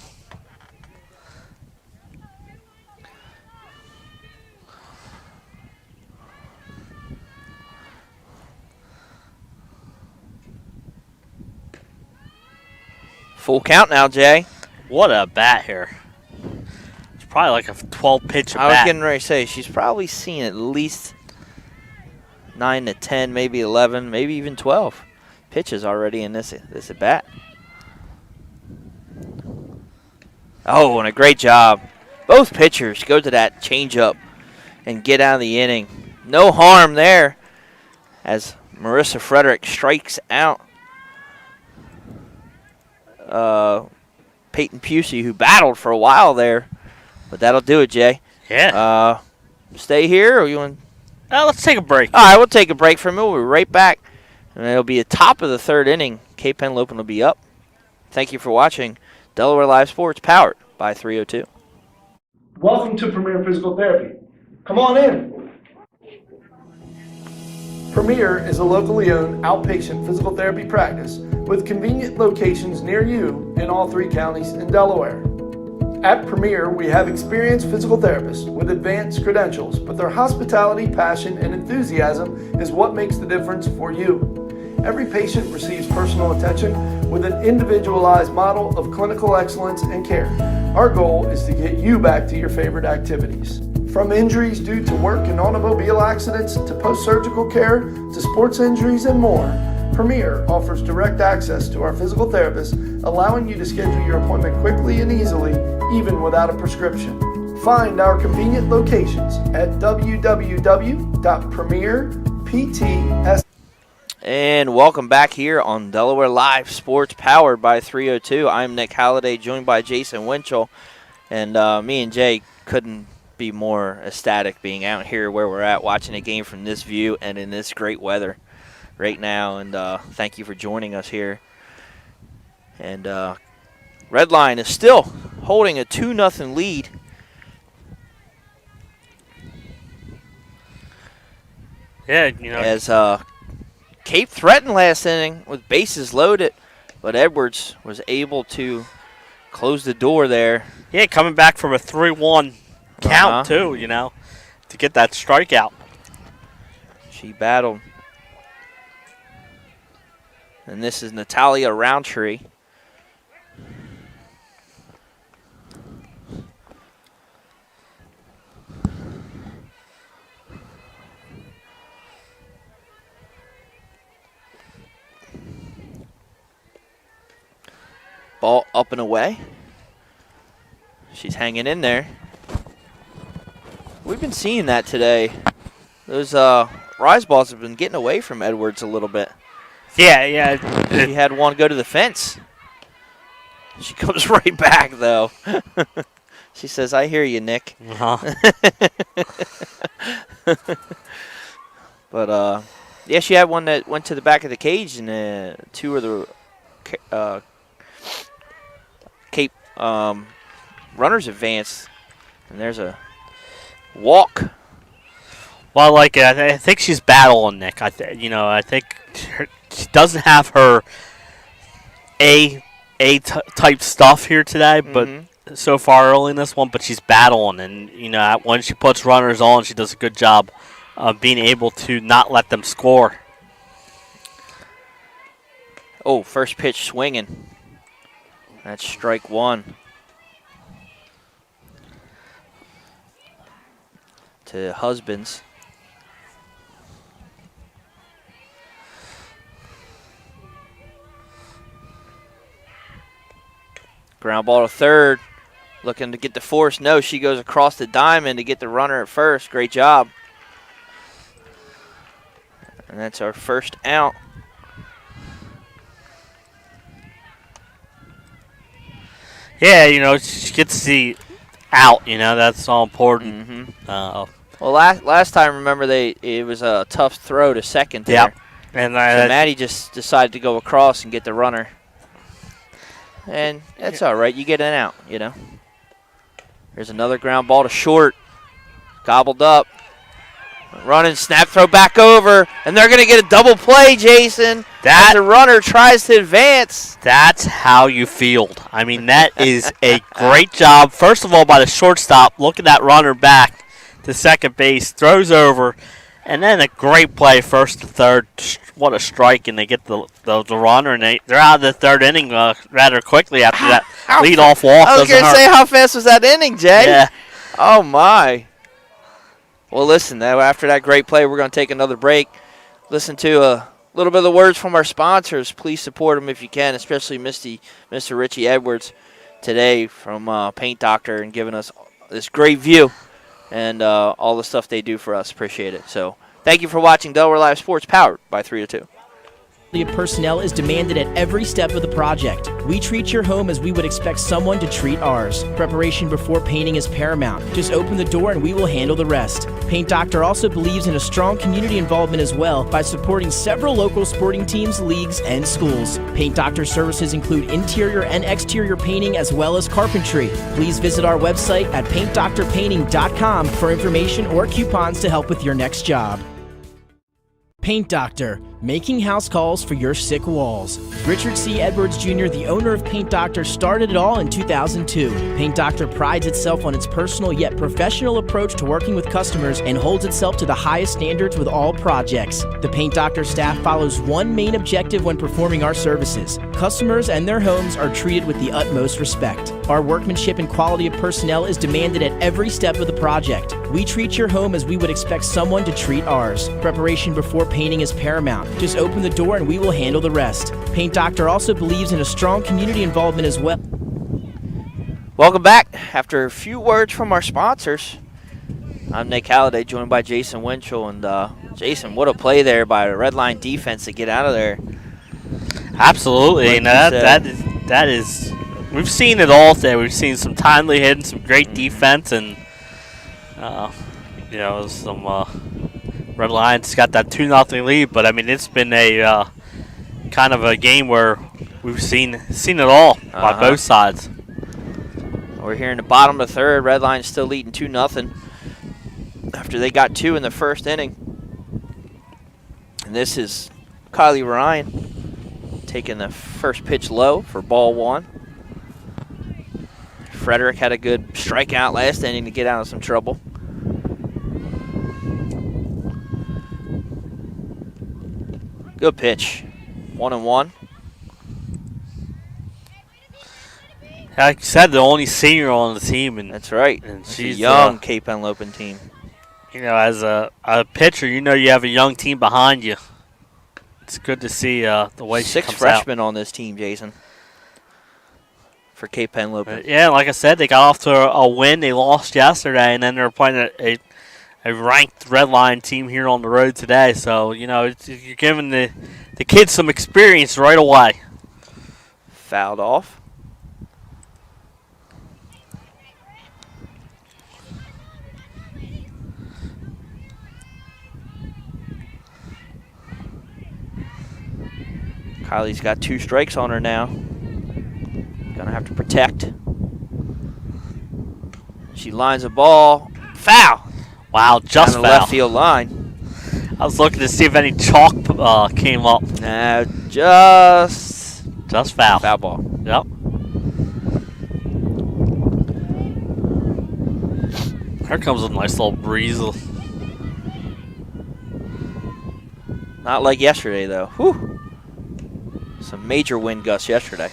Full count now, Jay. What a bat here. It's probably like a 12-pitch I was bat. getting ready to say, she's probably seen at least 9 to 10, maybe 11, maybe even 12 pitches already in this at bat. Oh, and a great job. Both pitchers go to that changeup and get out of the inning. No harm there as Marissa Frederick strikes out Peyton Pusey, who battled for a while there. But that'll do it, Jay. Yeah. Stay here, or you want? Let's take a break. All right, we'll take a break from it. We'll be right back. And it'll be the top of the third inning. Cape Henlopen will be up. Thank you for watching Delaware Live Sports, powered by 302. Welcome to Premier Physical Therapy. Come on in. Premier is a locally owned outpatient physical therapy practice with convenient locations near you in all 3 counties in Delaware. At Premier, we have experienced physical therapists with advanced credentials, but their hospitality, passion, and enthusiasm is what makes the difference for you. Every patient receives personal attention with an individualized model of clinical excellence and care. Our goal is to get you back to your favorite activities. From injuries due to work and automobile accidents to post-surgical care to sports injuries and more, Premier offers direct access to our physical therapists, allowing you to schedule your appointment quickly and easily, even without a prescription. Find our convenient locations at www.premierpts. And welcome back here on Delaware Live Sports, powered by 302. I'm Nick Halliday, joined by Jason Winchell. And me and Jay couldn't be more ecstatic being out here where we're at, watching a game from this view and in this great weather right now. And thank you for joining us here. And Redline is still holding a 2-0 lead. Yeah, As Cape threatened last inning with bases loaded, but Edwards was able to close the door there. Yeah, coming back from a 3-1 count, too, to get that strikeout. She battled. And this is Natalia Roundtree. Ball up and away. She's hanging in there. We've been seeing that today. Those rise balls have been getting away from Edwards a little bit. Yeah. She had one go to the fence. She comes right back, though. She says, I hear you, Nick. But, yeah, she had one that went to the back of the cage, and 2 of the Cape runners advanced, and there's a walk. Well, I think she's battling, Nick. I think she doesn't have her type stuff here today, but so far early in this one. But she's battling, and when she puts runners on, she does a good job of being able to not let them score. Oh, first pitch swinging. That's strike 1. To Husbands. Ground ball to third. Looking to get the force. No, she goes across the diamond to get the runner at first. Great job. And that's our first out. Yeah, she gets the out. That's all important. Well, last time, remember, it was a tough throw to second there. Yep. And so Maddie just decided to go across and get the runner. And that's all right. You get an out, There's another ground ball to short. Gobbled up. Running, snap, throw back over. And they're going to get a double play, Jason. As the runner tries to advance. That's how you field. I mean, that is a great job, first of all, by the shortstop, looking that runner back to second base, throws over, And then a great play, first to third. What a strike, and they get the runner, and they're out of the third inning rather quickly after that leadoff walk. I was going to say, how fast was that inning, Jay? Yeah. Oh, my. Well, listen, after that great play, we're going to take another break. Listen to a little bit of the words from our sponsors. Please support them if you can, especially Mr. Richie Edwards today from Paint Doctor and giving us this great view and all the stuff they do for us. Appreciate it. So thank you for watching Delaware Live Sports, powered by 3 to 2. Of personnel is demanded at every step of the project. We treat your home as we would expect someone to treat ours. Preparation before painting is paramount. Just open the door and we will handle the rest. Paint Doctor also believes in a strong community involvement as well by supporting several local sporting teams, leagues, and schools. Paint Doctor services include interior and exterior painting as well as carpentry. Please visit our website at paintdoctorpainting.com for information or coupons to help with your next job. Paint Doctor, making house calls for your sick walls. Richard C. Edwards Jr., the owner of Paint Doctor, started it all in 2002. Paint Doctor prides itself on its personal yet professional approach to working with customers and holds itself to the highest standards with all projects. The Paint Doctor staff follows one main objective when performing our services. Customers and their homes are treated with the utmost respect. Our workmanship and quality of personnel is demanded at every step of the project. We treat your home as we would expect someone to treat ours. Preparation before painting is paramount. Just open the door and we will handle the rest. Paint Doctor also believes in a strong community involvement as well. Welcome back. After a few words from our sponsors, I'm Nick Halliday, joined by Jason Winchell. And Jason, what a play there by the Red Line defense to get out of there. Absolutely. Like that is we've seen it all today. We've seen some timely hitting, some great defense, and some Red Lions got that 2-0 lead. But I mean, it's been a kind of a game where we've seen it all by both sides. We're here in the bottom of the third. Red Lions still leading 2-0 after they got 2 in the first inning. And this is Kylie Ryan taking the first pitch low for ball 1. Frederick had a good strikeout last inning to get out of some trouble. Good pitch. 1-1. Like you said, the only senior on the team, and that's right. And it's she's a young Cape Henlopen team. As a pitcher, you have a young team behind you. It's good to see the way she comes out. 6 freshmen on this team, Jason, for Cape Henlopen. Yeah, like I said, they got off to a win. They lost yesterday, and then they're playing a ranked Red Line team here on the road today. So, you're giving the kids some experience right away. Fouled off. Kylie's got 2 strikes on her now. Gonna have to protect. She lines a ball. Foul! Wow, just foul. Left field line. I was looking to see if any chalk came up. Nah, just foul. Foul ball. Yep. Here comes a nice little breeze. Not like yesterday, though. Whew. Some major wind gusts yesterday.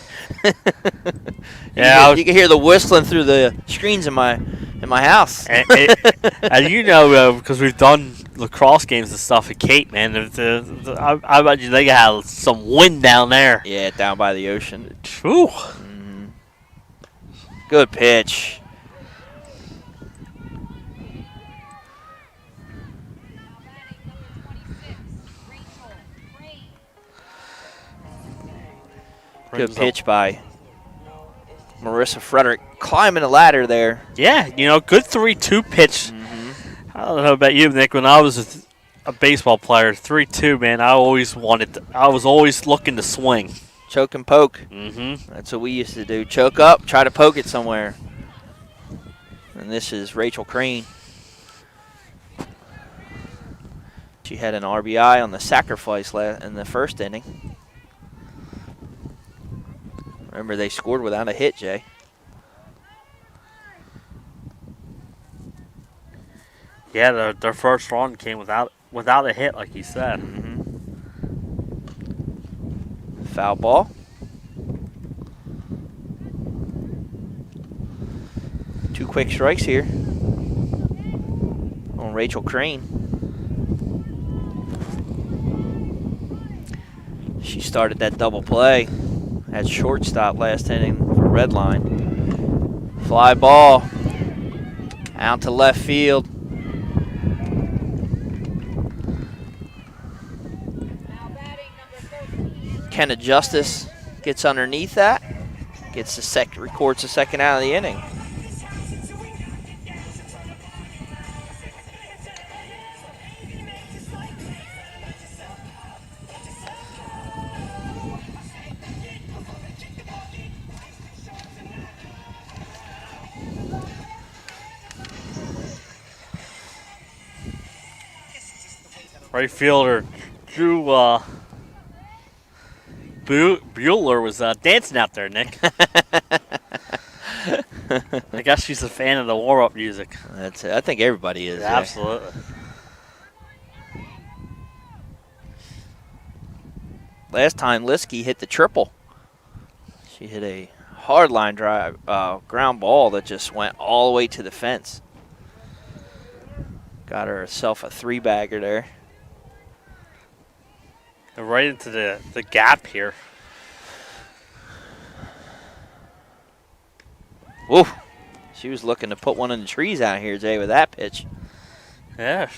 Yeah, you can hear the whistling through the screens in my house. And because we've done lacrosse games and stuff at Cape, man. I bet you they got some wind down there. Yeah, down by the ocean. Whew. Mm-hmm. Good pitch. Good pitch by Marissa Frederick, climbing the ladder there. Yeah, good 3-2 pitch. Mm-hmm. I don't know about you, Nick. When I was a baseball player, 3-2, man, I was always looking to swing. Choke and poke. Mm-hmm. That's what we used to do. Choke up, try to poke it somewhere. And this is Rachel Crane. She had an RBI on the sacrifice in the first inning. Remember, they scored without a hit, Jay. Yeah, their first run came without without a hit, like you said. Foul ball. 2 quick strikes here on Rachel Crane. She started that double play at shortstop last inning for Redline. Fly ball out to left field. Kenna Justice gets underneath that, records the second out of the inning. Right fielder Drew Bueller was dancing out there, Nick. I guess she's a fan of the warm-up music. That's it. I think everybody is. Yeah, absolutely. Last time Liskey hit the triple. She hit a hard line drive, ground ball that just went all the way to the fence. Got herself a 3-bagger there. Right into the gap here. Woo! She was looking to put one in the trees out here, Jay, with that pitch. Yeah.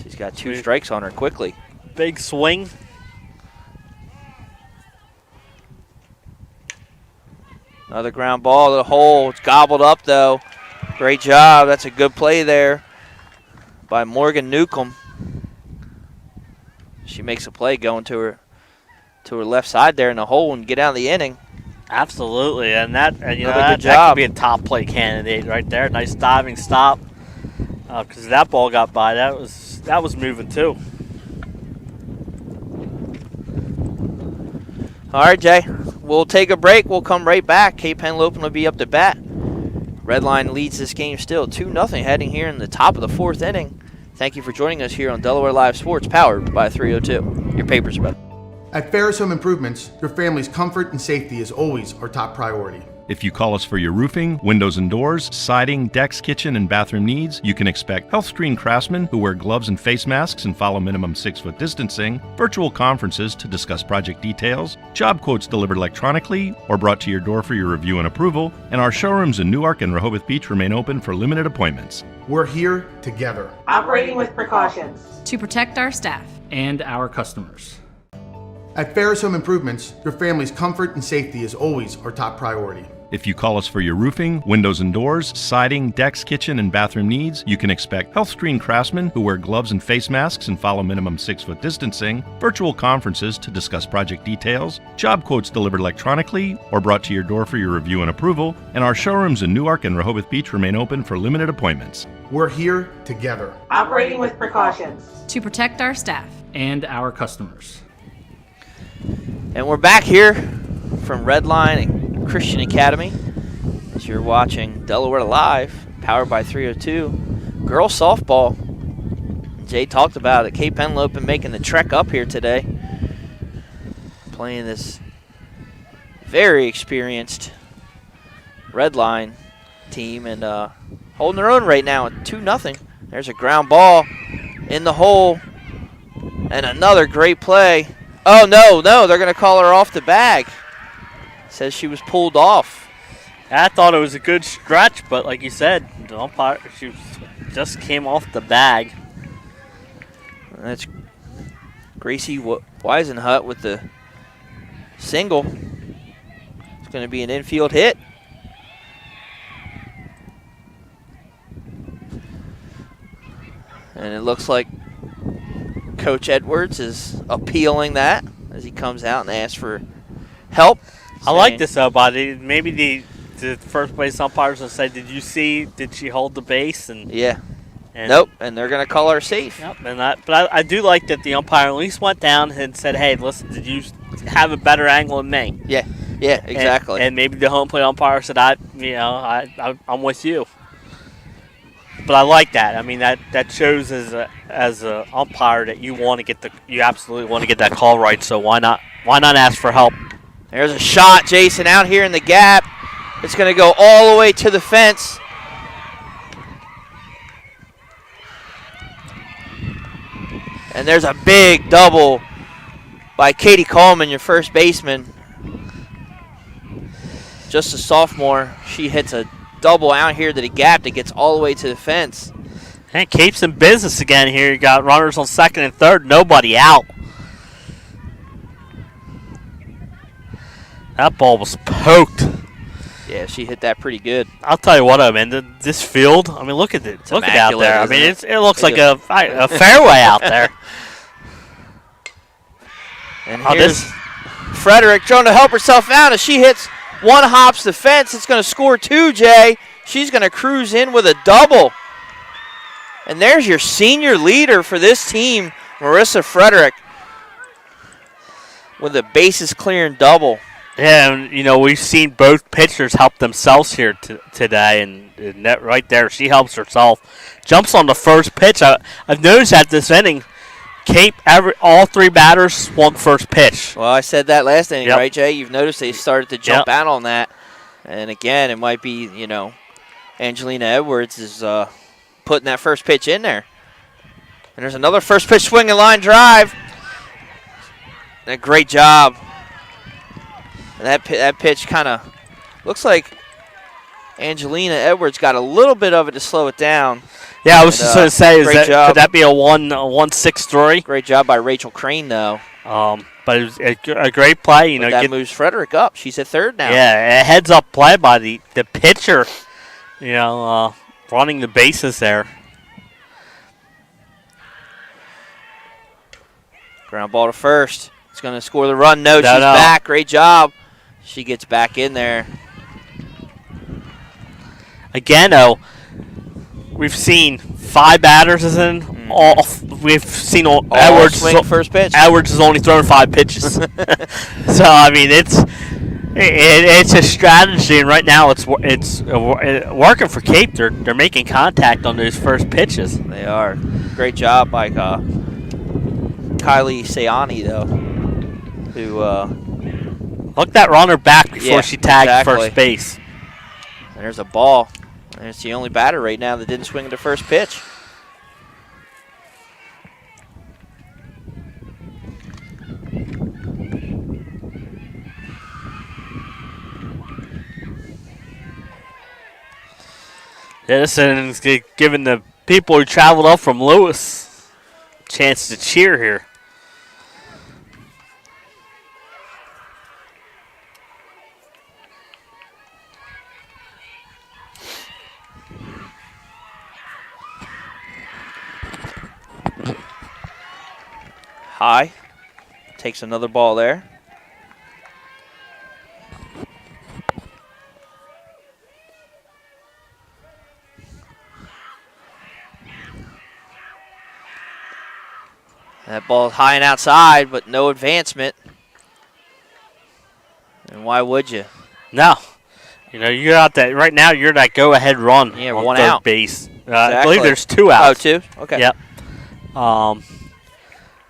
She's got 2 strikes on her quickly. Big swing. Another ground ball to the hole. It's gobbled up, though. Great job. That's a good play there by Morgan Newcomb. She makes a play going to her left side there in the hole and get out of the inning. Absolutely, and that good job. That could be a top play candidate right there. Nice diving stop, because that ball got by. That was moving too. All right, Jay. We'll take a break. We'll come right back. Cape Henlopen will be up to bat. Redline leads this game still 2-0 heading here in the top of the 4th inning. Thank you for joining us here on Delaware Live Sports, powered by 302. Your papers, brother. At Ferris Home Improvements, your family's comfort and safety is always our top priority. If you call us for your roofing, windows and doors, siding, decks, kitchen, and bathroom needs, you can expect health-screened craftsmen who wear gloves and face masks and follow minimum 6-foot distancing, virtual conferences to discuss project details, job quotes delivered electronically or brought to your door for your review and approval, and our showrooms in Newark and Rehoboth Beach remain open for limited appointments. We're here together. Operating with precautions. To protect our staff. And our customers. At Ferris Home Improvements, your family's comfort and safety is always our top priority. If you call us for your roofing, windows and doors, siding, decks, kitchen, and bathroom needs, you can expect health-screened craftsmen who wear gloves and face masks and follow minimum 6-foot distancing, virtual conferences to discuss project details, job quotes delivered electronically or brought to your door for your review and approval, and our showrooms in Newark and Rehoboth Beach remain open for limited appointments. We're here together. Operating with precautions. To protect our staff. And our customers. And we're back here from Redline and Christian Academy as you're watching Delaware Live, powered by 302. Girls softball. Jay talked about it. Cape Henlopen making the trek up here today, playing this very experienced Redline team and holding their own right now at 2-0. There's a ground ball in the hole and another great play. Oh, no, they're going to call her off the bag. Says she was pulled off. I thought it was a good stretch, but like you said, the umpire, she just came off the bag. That's Gracie Weisenhut with the single. It's going to be an infield hit. And it looks like Coach Edwards is appealing that as he comes out and asks for help. I like this though, buddy. Maybe the first base umpires will say, did she hold the base? And yeah. Nope, and they're going to call her safe. Yep, but I do like that the umpire at least went down and said, hey, listen, did you have a better angle than me? Yeah, exactly. And maybe the home plate umpire said, I'm with you. but I like that. I mean, that shows as a umpire that you absolutely want to get that call right. So why not ask for help? There's a shot, Jason, out here in the gap. It's going to go all the way to the fence. And there's a big double by Katie Coleman, your first baseman. Just a sophomore. She hits a double out here to the gap that gets all the way to the fence. And Cape's in business again here. You got runners on second and third, nobody out. That ball was poked. Yeah, she hit that pretty good. I'll tell you what, man. This field. I mean, look at it. Look at out there. I mean, it looks like a fairway out there. And here's Frederick trying to help herself out as she hits one, hops the fence. It's going to score 2, Jay. She's going to cruise in with a double. And there's your senior leader for this team, Marissa Frederick, with a bases clearing double. Yeah, and, we've seen both pitchers help themselves here today, and that right there, she helps herself. Jumps on the first pitch. I've noticed that this inning, Cape, all 3 batters swung first pitch. Well, I said that last inning, Yep. right, Jay? You've noticed they started to jump out on that. And, again, it might be, Angelina Edwards is putting that first pitch in there. And there's another first pitch swinging line drive. And a great job. And that pitch kind of looks like Angelina Edwards got a little bit of it to slow it down. Yeah, I was just going to say, could that be a 1-6-3? Great job by Rachel Crane, though. But it was a great play. That moves Frederick up. She's at third now. Yeah, a heads-up play by the pitcher, running the bases there. Ground ball to first. It's going to score the run. No, she's back. Great job. She gets back in there. Again, though, we've seen 5 batters in. We've seen Edwards swing first pitch. Edwards has only thrown 5 pitches. So I mean, it's a strategy, and right now it's working for Cape. They're making contact on those first pitches. They are. Great job by Kylie Sayani, though, who look that runner back before she tagged first base. And there's a ball. And it's the only batter right now that didn't swing at the first pitch. Yeah, this inning's giving the people who traveled up from Lewis a chance to cheer here. High. Takes another ball there. That ball is high and outside, but no advancement. And why would you? No. You're out that right now. You're that go-ahead run. Yeah, on one third out. base. Exactly. I believe there's 2 outs. Oh, 2? Okay. Yep.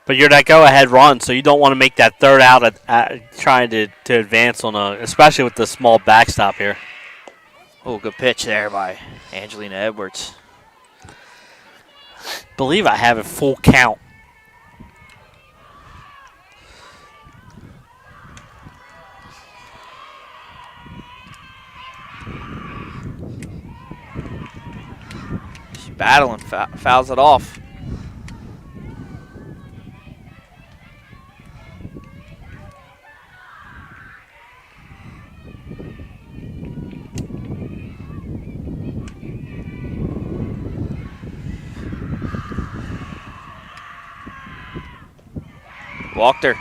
But you're that go-ahead run, so you don't want to make that third out trying to advance especially with the small backstop here. Oh, good pitch there by Angelina Edwards. Believe I have a full count. She's battling, fouls it off. Walked her.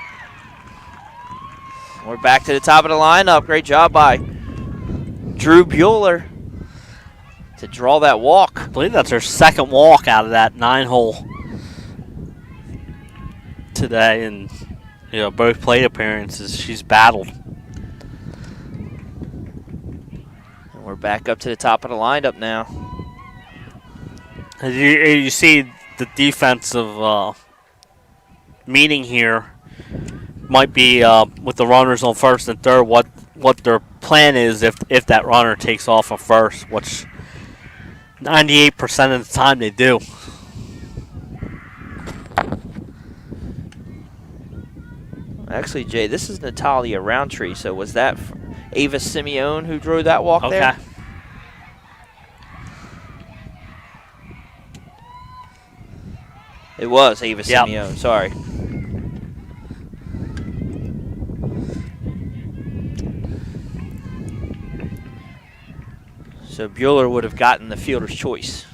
We're back to the top of the lineup. Great job by Drew Bueller to draw that walk. I believe that's her second walk out of that 9-hole today, and both plate appearances she's battled. And we're back up to the top of the lineup now. You see the defensive meeting here might be with the runners on first and third. What their plan is if that runner takes off on first, which 98% of the time they do. Actually, Jay, this is Natalia Roundtree. So was that Ava Simeone who drew that walk there? Okay. It was Ava Simeone. Sorry. So Bueller would have gotten the fielder's choice.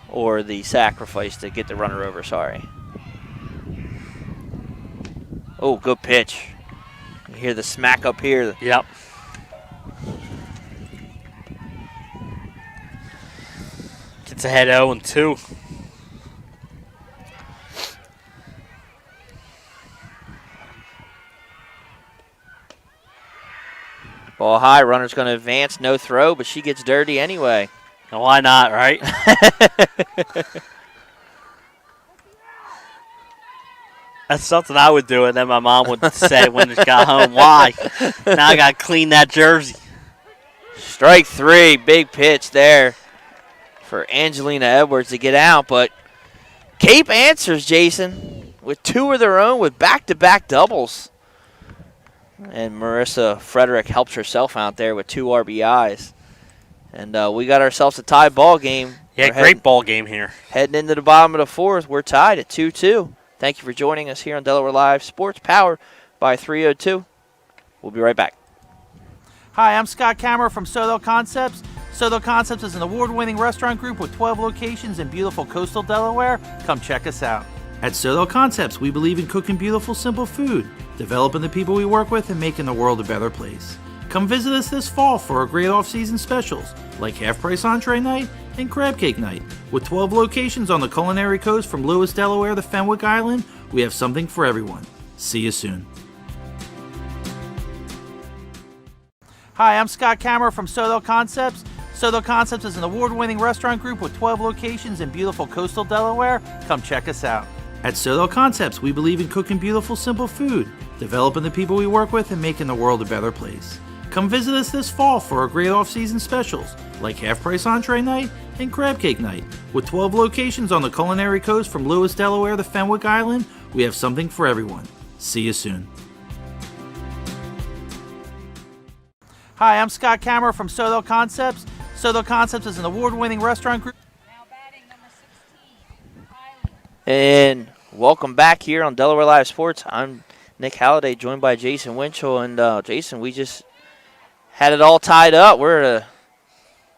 Or the sacrifice to get the runner over, sorry. Oh, good pitch. You hear the smack up here. Yep. Gets ahead 0-2. Ball high, runner's going to advance, no throw, but she gets dirty anyway. Now why not, right? That's something I would do, and then my mom would say when she got home, why? Now I got to clean that jersey. Strike three, big pitch there for Angelina Edwards to get out, but Cape answers, Jason, with two of their own with back-to-back doubles. And Marissa Frederick helps herself out there with 2 RBIs. And we got ourselves a tie ball game. Yeah, great ball game here. Heading into the bottom of the fourth, we're tied at 2-2. Thank you for joining us here on Delaware Live Sports, powered by 302. We'll be right back. Hi, I'm Scott Kammerer from Soto Concepts. Soto Concepts is an award-winning restaurant group with 12 locations in beautiful coastal Delaware. Come check us out. At Soto Concepts, we believe in cooking beautiful, simple food, developing the people we work with, and making the world a better place. Come visit us this fall for our great off-season specials, like half-price entree night and crab cake night. With 12 locations on the culinary coast from Lewis, Delaware to Fenwick Island, we have something for everyone. See you soon. Hi, I'm Scott Kammerer from Soto Concepts. Soto Concepts is an award-winning restaurant group with 12 locations in beautiful coastal Delaware. Come check us out. At Soto Concepts, we believe in cooking beautiful, simple food, developing the people we work with, and making the world a better place. Come visit us this fall for our great off-season specials, like half-price entree night and crab cake night. With 12 locations on the culinary coast from Lewis, Delaware to Fenwick Island, we have something for everyone. See you soon. Hi, I'm Scott Kammerer from Soto Concepts. Soto Concepts is an award-winning restaurant group. And welcome back here on Delaware Live Sports. I'm Nick Halliday, joined by Jason Winchell. And, Jason, we just had it all tied up. We're at a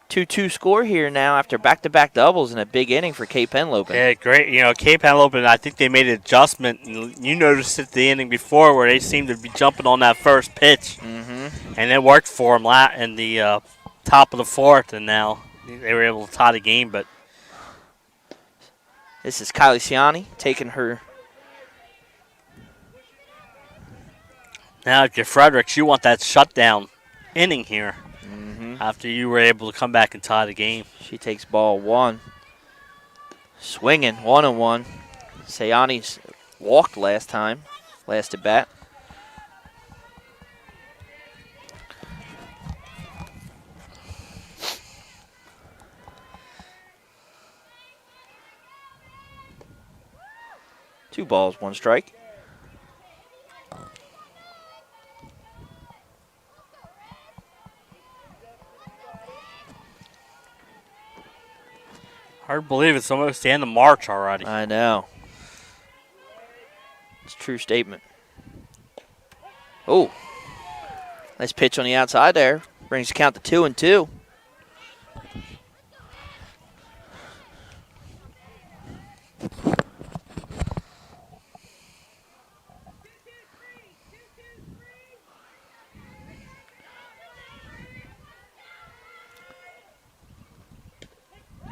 2-2 score here now after back-to-back doubles in a big inning for Cape Henlopen. Yeah, great. You know, Cape Henlopen, I think they made an adjustment. And you noticed it the inning before where they seemed to be jumping on that first pitch. Mm-hmm. And it worked for them in the top of the fourth, and now they were able to tie the game. But this is Kylie Ciani taking her. Now, if you're Fredericks, you want that shutdown inning here Mm-hmm. after you were able to come back and tie the game. She takes ball one. Swinging, 1-1. Ciani's walked last at bat. Two balls, one strike. Hard to believe it's almost the end of March already. I know. It's a true statement. Oh, nice pitch on the outside there. Brings the count to 2-2.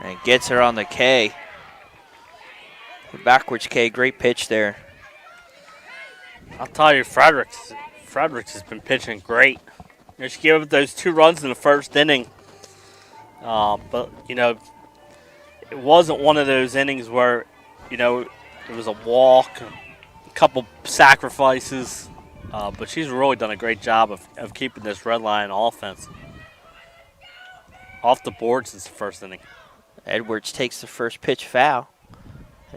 And gets her on the K. The backwards K, great pitch there. I'll tell you, Fredericks has been pitching great. You know, she gave up those 2 runs in the first inning. But, you know, it wasn't one of those innings where, it was a walk, a couple sacrifices. But she's really done a great job of keeping this Red Lion offense off the board since the first inning. Edwards takes the first pitch foul.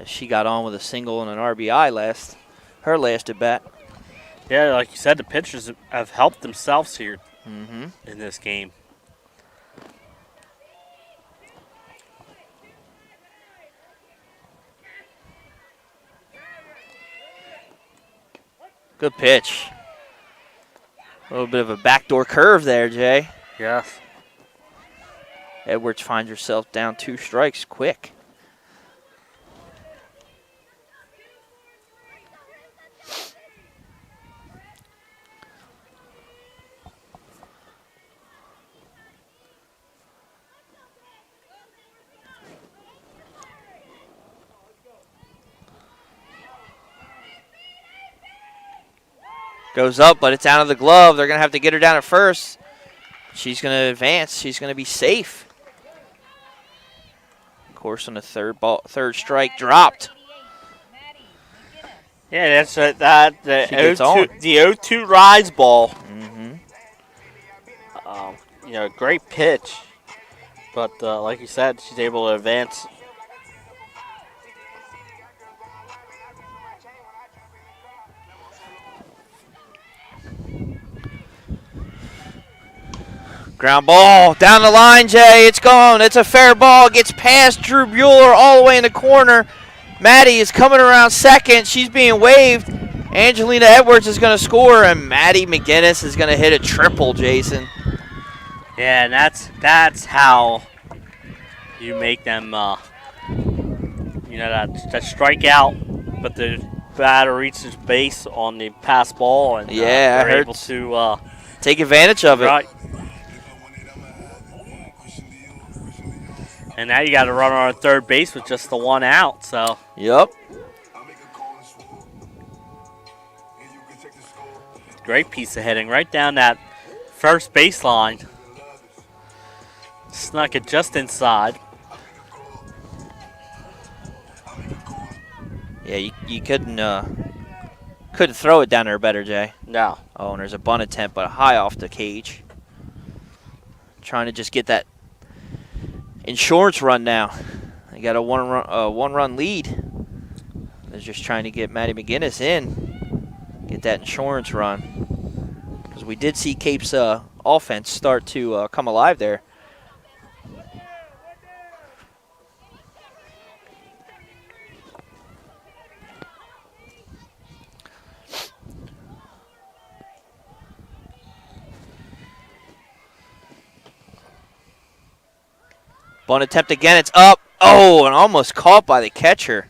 She got on with a single and an RBI her last at bat. Yeah, like you said, the pitchers have helped themselves here Mm-hmm. in this game. Good pitch. A little bit of a backdoor curve there, Jay. Yes. Edwards finds herself down 2 strikes quick. Goes up, but it's out of the glove. They're going to have to get her down at first. She's going to advance. She's going to be safe. Of course, on the third strike, dropped. Yeah, that's that. The She gets 0-2, on. the 0-2 rise ball. Mm-hmm. Great pitch. But like you said, she's able to advance. Ground ball down the line, Jay. It's gone. It's a fair ball. Gets past Drew Bueller all the way in the corner. Maddie is coming around second. She's being waved. Angelina Edwards is going to score, and Maddie McGinnis is going to hit a triple, Jason. Yeah, and that's how you make them, that strikeout, but the batter reaches base on the pass ball, and Yeah, they're it able hurts. to Take advantage of it. right. And now you got to run on third base with just the 1 out. So Yep. great piece of hitting right down that first baseline. Snuck it just inside. Yeah, you couldn't throw it down there better, Jay. No. Oh, and there's a bunt attempt, but high off the cage. Trying to just get that insurance run now. They got a one-run lead. They're just trying to get Maddie McGinnis in, get that insurance run. Because we did see Cape's offense start to come alive there. Bunt attempt again. It's up. Oh, and almost caught by the catcher.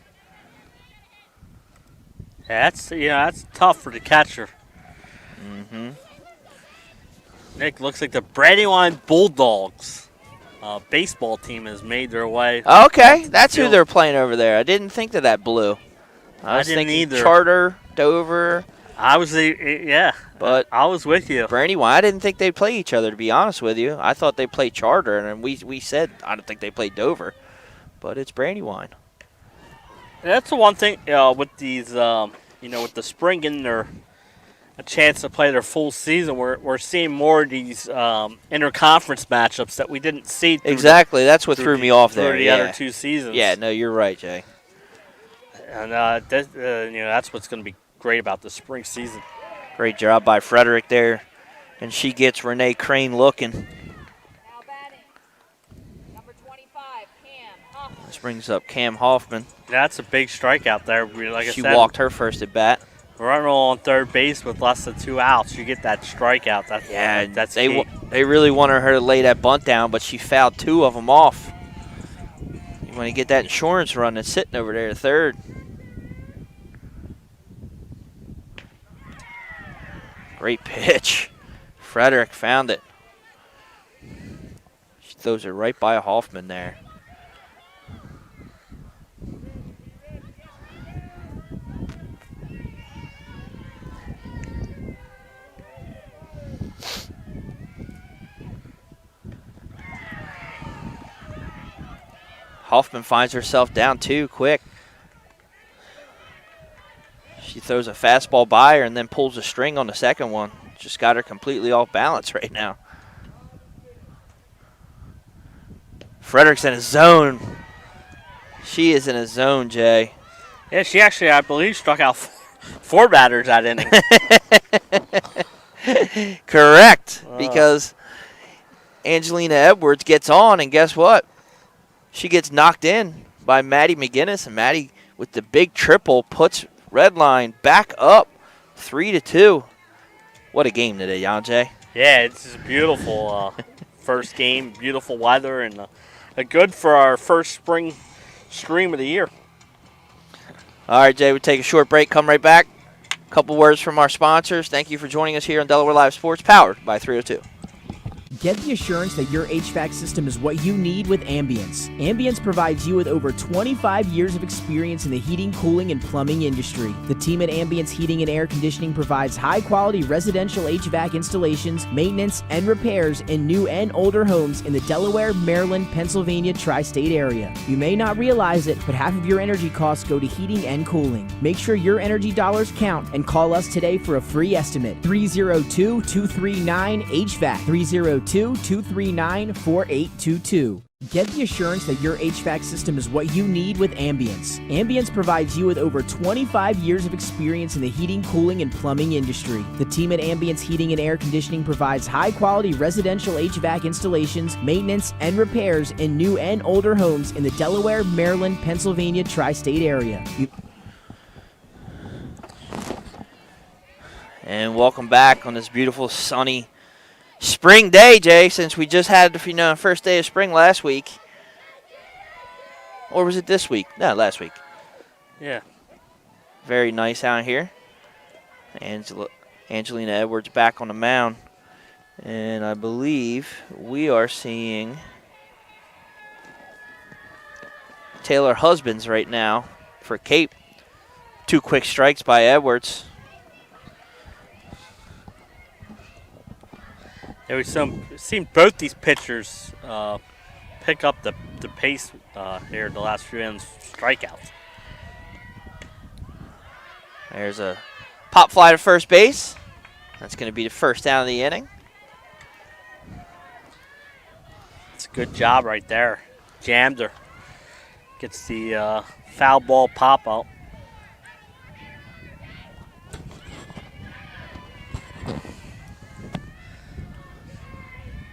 Yeah, that's tough for the catcher. Mm-hmm. Nick, looks like the Brandywine Bulldogs baseball team has made their way. Okay, that's who they're playing over there. I didn't think that blue. I was didn't thinking either. Charter, Dover. But I was with you. Brandywine, I didn't think they'd play each other, to be honest with you. I thought they played Charter, and we said I don't think they played Dover. But it's Brandywine. That's the one thing with these, with the spring getting a chance to play their full season, we're seeing more of these interconference matchups that we didn't see. Exactly, that's what threw me off there. The other 2 seasons. Yeah, no, you're right, Jay. And that's what's going to be great about the spring season. Great job by Frederick there, and she gets Renee Crane looking. This brings up Cam Hoffman. That's a big strikeout there. Like She I said, walked her first at bat. Running on third base with less than 2 outs, you get that strikeout. That's key. They really wanted her to lay that bunt down, but she fouled 2 of them off. You want to get that insurance run that's sitting over there at third. Great pitch. Frederick found it. She throws it right by Hoffman there. Hoffman finds herself down 2 quick. She throws a fastball by her and then pulls a string on the second one. Just got her completely off balance right now. Frederick's in a zone. She is in a zone, Jay. Yeah, she actually, I believe, struck out 4 batters that inning. Correct, because Angelina Edwards gets on, and guess what? She gets knocked in by Maddie McGinnis, and Maddie, with the big triple, puts Redline back up 3-2. What a game today, Jay. Yeah, it's just beautiful first game, beautiful weather, and good for our first spring stream of the year. All right, Jay, we take a short break, come right back. A couple words from our sponsors. Thank you for joining us here on Delaware Live Sports, powered by 302. Get the assurance that your HVAC system is what you need with Ambience. Ambience provides you with over 25 years of experience in the heating, cooling, and plumbing industry. The team at Ambience Heating and Air Conditioning provides high-quality residential HVAC installations, maintenance, and repairs in new and older homes in the Delaware, Maryland, Pennsylvania tri-state area. You may not realize it, but half of your energy costs go to heating and cooling. Make sure your energy dollars count and call us today for a free estimate. 302-239-HVAC. 302-239-4822. Get the assurance that your HVAC system is what you need with Ambience. Ambience provides you with over 25 years of experience in the heating, cooling, and plumbing industry. The team at Ambience Heating and Air Conditioning provides high-quality residential HVAC installations, maintenance, and repairs in new and older homes in the Delaware, Maryland, Pennsylvania tri-state area. And welcome back on this beautiful, sunny spring day, Jay, since we just had the first day of spring last week. Or was it this week? No, last week. Yeah. Very nice out here. Angelina Edwards back on the mound. And I believe we are seeing Taylor Husbands right now for Cape. 2 quick strikes by Edwards. Yeah, we've seen both these pitchers pick up the pace here in the last few innings, strikeouts. There's a pop fly to first base. That's going to be the first down of the inning. It's a good job right there. Jammed her. Gets the foul ball pop out.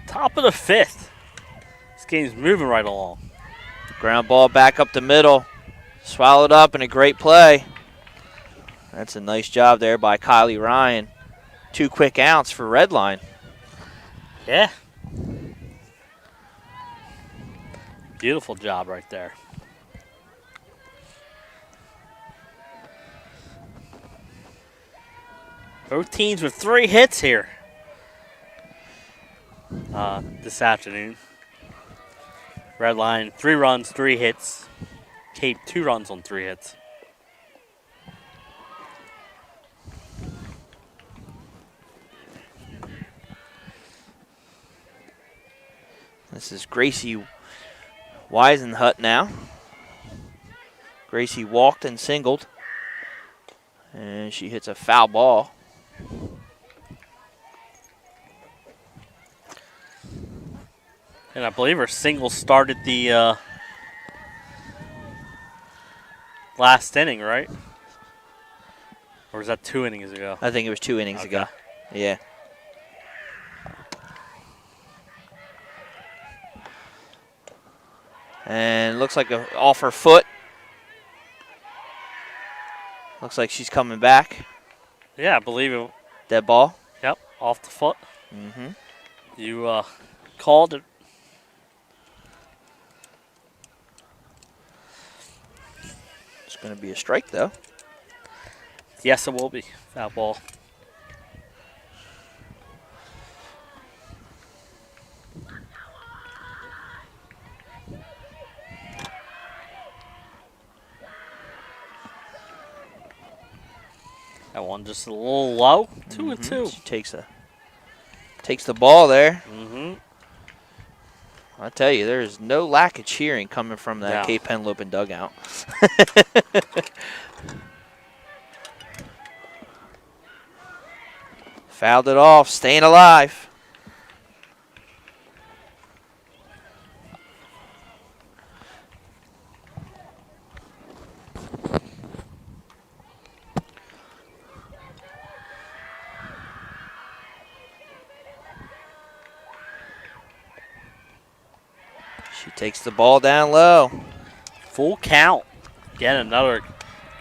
Top of the 5th. This game's moving right along. Ground ball back up the middle. Swallowed up in a great play. That's a nice job there by Kylie Ryan. 2 quick outs for Redline. Yeah. Beautiful job right there. Both teams with 3 hits here this afternoon. Redline, 3 runs, 3 hits. Cape, 2 runs on 3 hits. This is Gracie Weisenhut now. Gracie walked and singled. And she hits a foul ball. And I believe her single started the last inning, right? Or was that 2 innings ago? I think it was 2 innings ago. Yeah. And looks like off her foot. Looks like she's coming back. Yeah, I believe it. Dead ball. Yep, off the foot. Mm-hmm. You called it. It's going to be a strike, though. Yes, it will be. Foul ball. That one just a little low. 2-2. She takes the ball there. Mm-hmm. I tell you, there is no lack of cheering coming from that No. Cape Henlopen dugout. Fouled it off, staying alive. She takes the ball down low. Full count. Again, another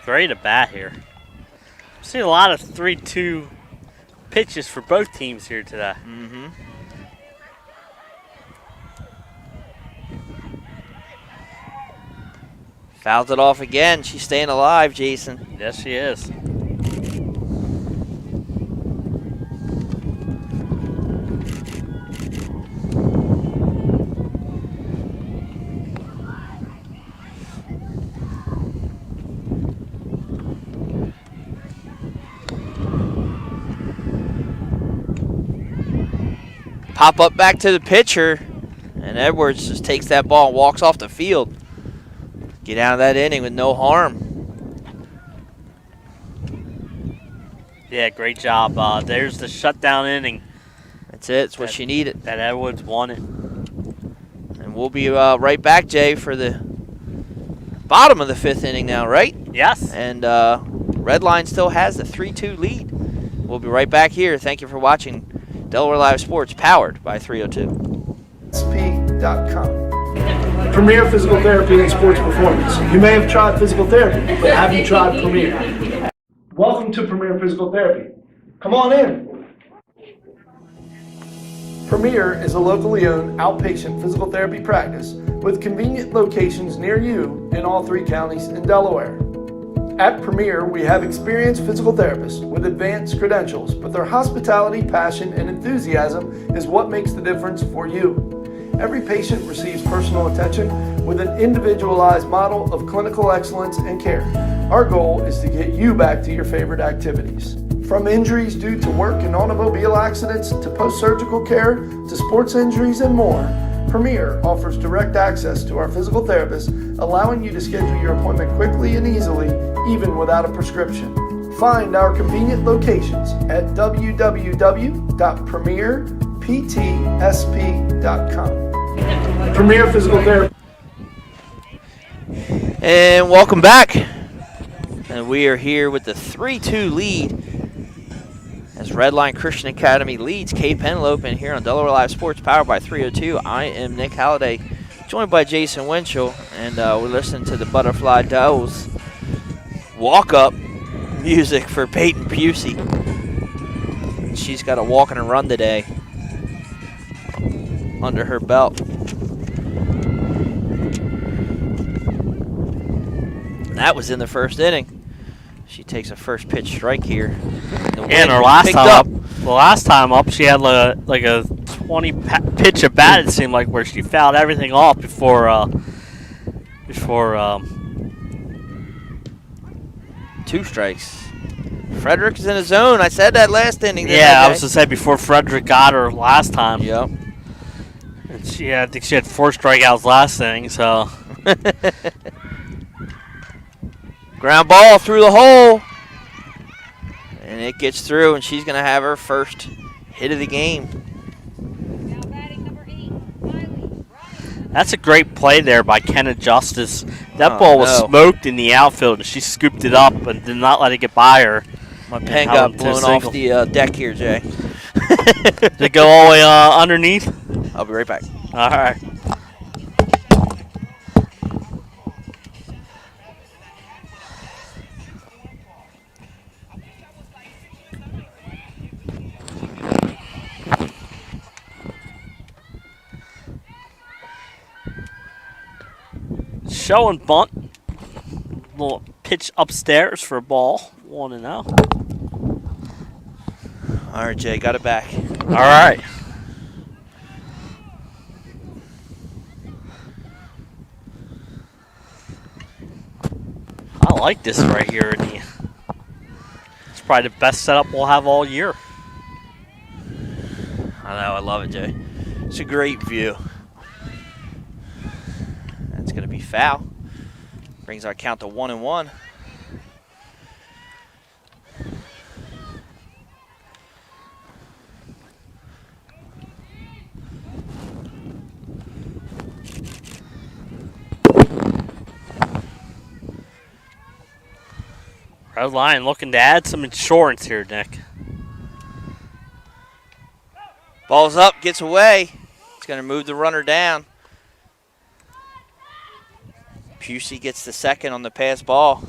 great at bat here. I've seen a lot of 3-2 pitches for both teams here today. Mm-hmm. Fouled it off again. She's staying alive, Jason. Yes, she is. Pop up back to the pitcher, and Edwards just takes that ball and walks off the field. Get out of that inning with no harm. Yeah, great job. There's the shutdown inning That's it. It's what she needed. that Edwards wanted. And we'll be right back, Jay, for the bottom of the 5th inning now, right? Yes. And Redline still has the 3-2 lead. We'll be right back here. Thank you for watching Delaware Live Sports, powered by 302. SP.com. Premier Physical Therapy and Sports Performance. You may have tried physical therapy, but have you tried Premier? Welcome to Premier Physical Therapy. Come on in. Premier is a locally owned outpatient physical therapy practice with convenient locations near you in all 3 counties in Delaware. At Premier, we have experienced physical therapists with advanced credentials, but their hospitality, passion, and enthusiasm is what makes the difference for you. Every patient receives personal attention with an individualized model of clinical excellence and care. Our goal is to get you back to your favorite activities. From injuries due to work and automobile accidents to post-surgical care to sports injuries and more, Premier offers direct access to our physical therapists, allowing you to schedule your appointment quickly and easily, even without a prescription. Find our convenient locations at www.premierptsp.com. Premier Physical Therapy. And welcome back. And we are here with the 3-2 lead as Redline Christian Academy leads Cape Henlopen here on Delaware Live Sports, powered by 302. I am Nick Halliday, joined by Jason Winchell, and we're listening to the Butterfly Doves walk-up music for Peyton Busey. She's got a walk and a run today under her belt. That was in the 1st inning. She takes a first pitch strike here. And her last time up, she had like a 20 pitch at bat. It seemed like where she fouled everything off before 2 strikes. Frederick's in his zone. I said that last inning. Yeah, I was to say before Frederick got her last time. Yep. And I think she had 4 strikeouts last inning. So. Ground ball through the hole. And it gets through, and she's going to have her first hit of the game. That's a great play there by Kenna Justice. That ball was smoked in the outfield, and she scooped it up and did not let it get by her. My pen got blown off the deck here, Jay. Did it go all the way underneath? I'll be right back. All right. Show and bunt. Little pitch upstairs for a ball. 1-0. All right, Jay, got it back. All right. I like this right here. It's probably the best setup we'll have all year. I know, I love it, Jay. It's a great view. going to be foul. Brings our count to 1-1. Red Lion looking to add some insurance here, Nick. Ball's up, gets away. It's going to move the runner down. Pusey gets the second on the pass ball.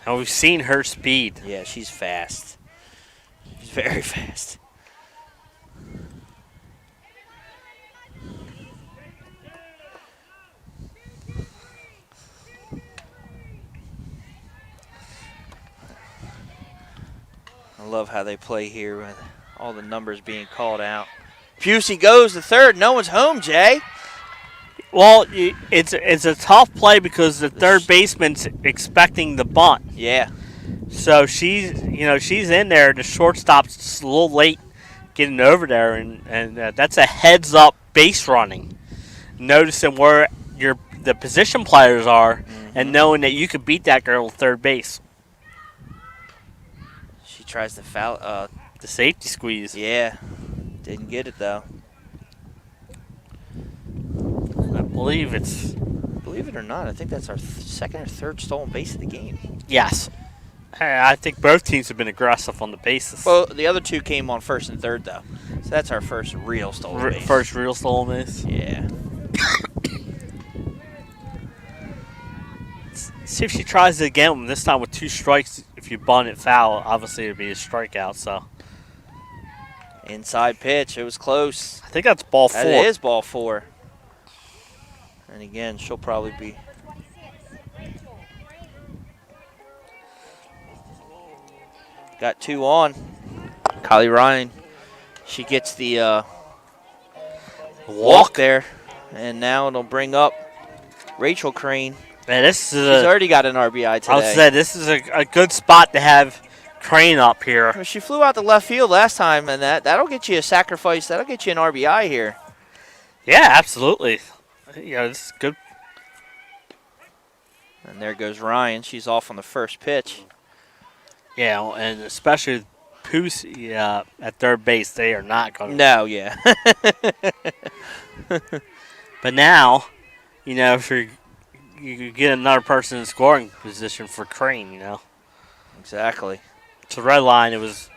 And we've seen her speed. Yeah, she's fast. She's very fast. I love how they play here with all the numbers being called out. Pusey goes to third. No one's home, Jay. Well, it's a tough play because the third baseman's expecting the bunt. Yeah. So she's in there. The shortstop's just a little late getting over there, and that's a heads up base running, noticing where the position players are, and knowing that you could beat that girl at third base. She tries to foul. The safety squeeze. Yeah. Didn't get it though. Believe it or not, I think that's our second or third stolen base of the game. Yes. I think both teams have been aggressive on the bases. Well, the other two came on first and third, though. So that's our first real stolen base. First real stolen base? Yeah. See if she tries it again, this time with 2 strikes. If you bunt it foul, obviously it would be a strikeout. So Inside pitch. It was close. I think that's ball 4. That is ball 4. And again, she'll probably be. Got 2 on. Kylie Ryan. She gets the walk there. And now it'll bring up Rachel Crane. Man, She's already got an RBI today. I was saying, this is a good spot to have Crane up here. She flew out the left field last time, and that'll get you a sacrifice. That'll get you an RBI here. Yeah, absolutely. This is good. And there goes Ryan. She's off on the first pitch. Yeah, and especially Pusey at third base, they are not going to. No, yeah. But now, if you get another person in scoring position for Crane, Exactly. To Red Line, it was,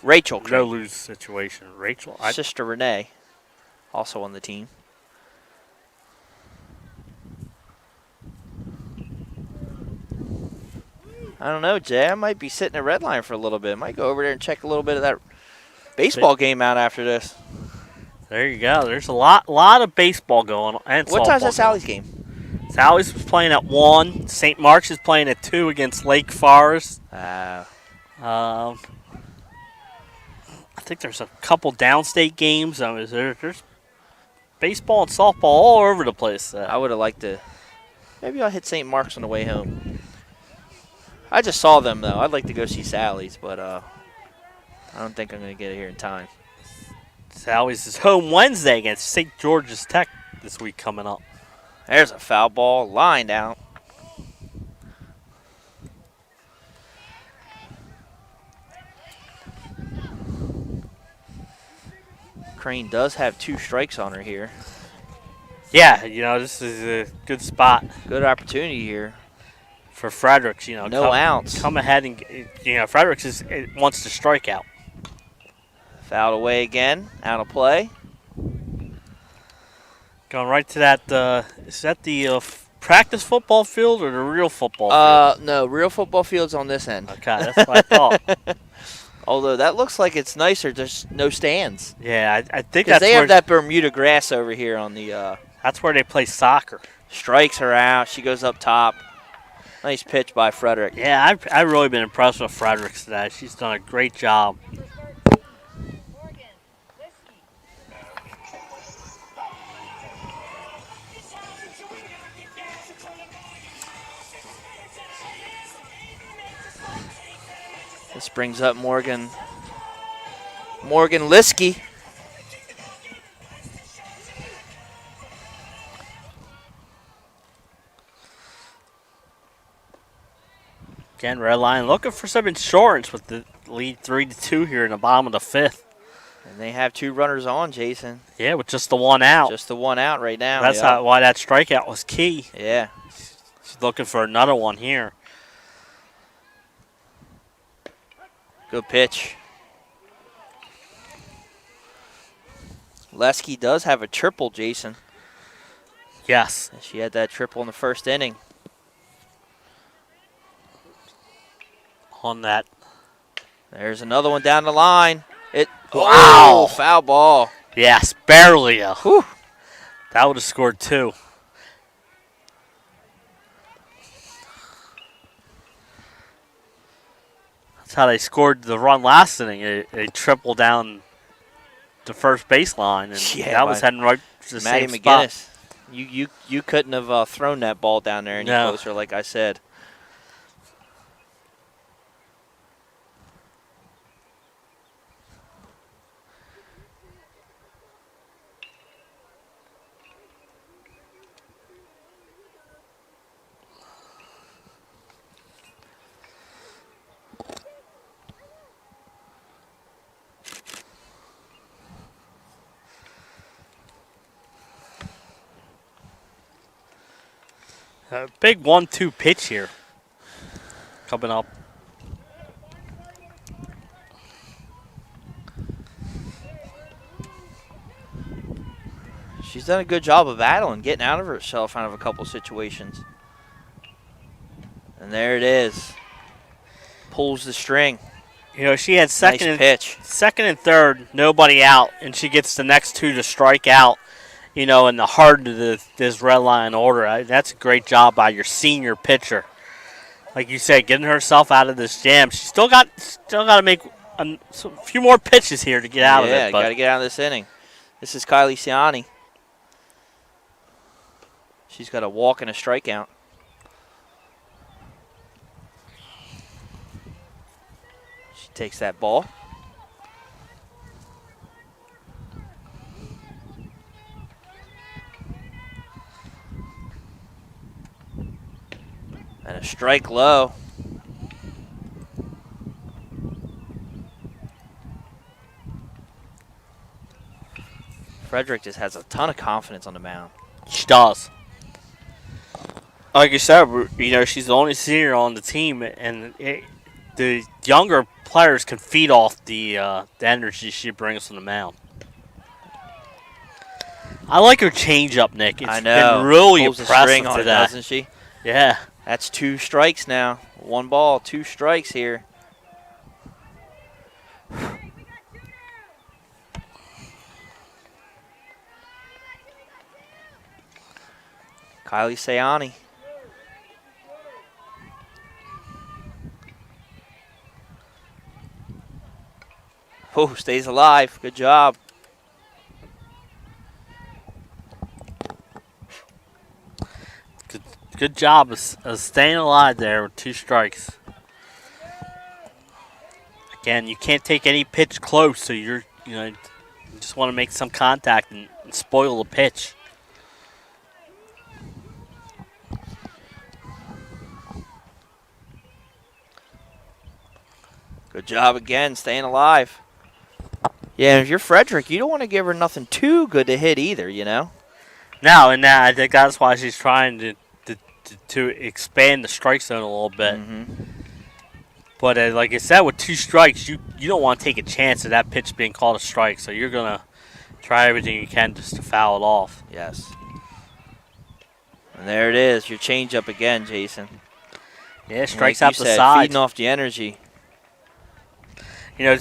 Rachel Crane. no lose situation. Rachel, Sister Renee, also on the team. I don't know, Jay. I might be sitting at Red Line for a little bit. Might go over there and check a little bit of that baseball game out after this. There you go. There's a lot of baseball going on. And what time's softball that Sally's going. game? Sally's was playing at 1. St. Mark's is playing at 2 against Lake Forest. I think there's a couple downstate games. There's baseball and softball all over the place. I would have liked to. Maybe I'll hit St. Mark's on the way home. I just saw them, though. I'd like to go see Sally's, but I don't think I'm going to get it here in time. Sally's is home Wednesday against St. George's Tech this week coming up. There's a foul ball lined out. Crane does have 2 strikes on her here. Yeah, this is a good spot. Good opportunity here. For Fredericks, no outs. Come ahead and, Fredericks wants to strike out. Fouled away again, out of play. Going right to that, is that the practice football field or the real football field? No, real football field's on this end. Okay, that's what I thought. Although that looks like it's nicer, just no stands. Yeah, I think that's they have that Bermuda grass over here on the. That's where they play soccer. Strikes her out. She goes up top. Nice pitch by Frederick. Yeah, I've really been impressed with Fredericks today. She's done a great job. This brings up Morgan Liskey. Again, Red Line looking for some insurance with the lead 3-2 here in the bottom of the 5th. And they have 2 runners on, Jason. Yeah, with just the one out. Just the one out right now. That's why that strikeout was key. Yeah. She's looking for another one here. Good pitch. Lesky does have a triple, Jason. Yes. She had that triple in the first inning. On that. There's another one down the line. Wow. Foul ball. Yes, barely. Whew. That would have scored 2. That's how they scored the run last inning. They tripled down the first baseline, and that was heading right to the Maddie same spot. McGinnis. You couldn't have thrown that ball down there any closer, like I said. Big 1-2 pitch here coming up. She's done a good job of battling, getting out of herself out of a couple situations. And there it is. Pulls the string. You know, she had second and third, nobody out, and she gets the next 2 to strike out. You know, in the heart of this Red Line order. That's a great job by your senior pitcher. Like you said, getting herself out of this jam. She's still got to make a few more pitches here to get out of it. Yeah, got to get out of this inning. This is Kylie Siani. She's got a walk and a strikeout. She takes that ball. And a strike low. Frederick just has a ton of confidence on the mound. She does. Like you said, you know, she's the only senior on the team, and the younger players can feed off the energy she brings on the mound. I like her changeup, Nick. It's been really impressive today, doesn't she? Yeah. That's 2 strikes now. 1 ball, 2 strikes here. Kylie Sayani. Oh, stays alive. Good job. Good job of staying alive there with 2 strikes. Again, you can't take any pitch close, so you just want to make some contact and spoil the pitch. Good job again, staying alive. Yeah, if you're Frederick, you don't want to give her nothing too good to hit either, you know? No, and I think that's why she's trying to expand the strike zone a little bit. But like I said, with 2 strikes, you don't want to take a chance of that pitch being called a strike, so you're going to try everything you can just to foul it off. Yes. And there it is, your changeup again, Jason. Yeah, strikes like out the side. Feeding off the energy. You know,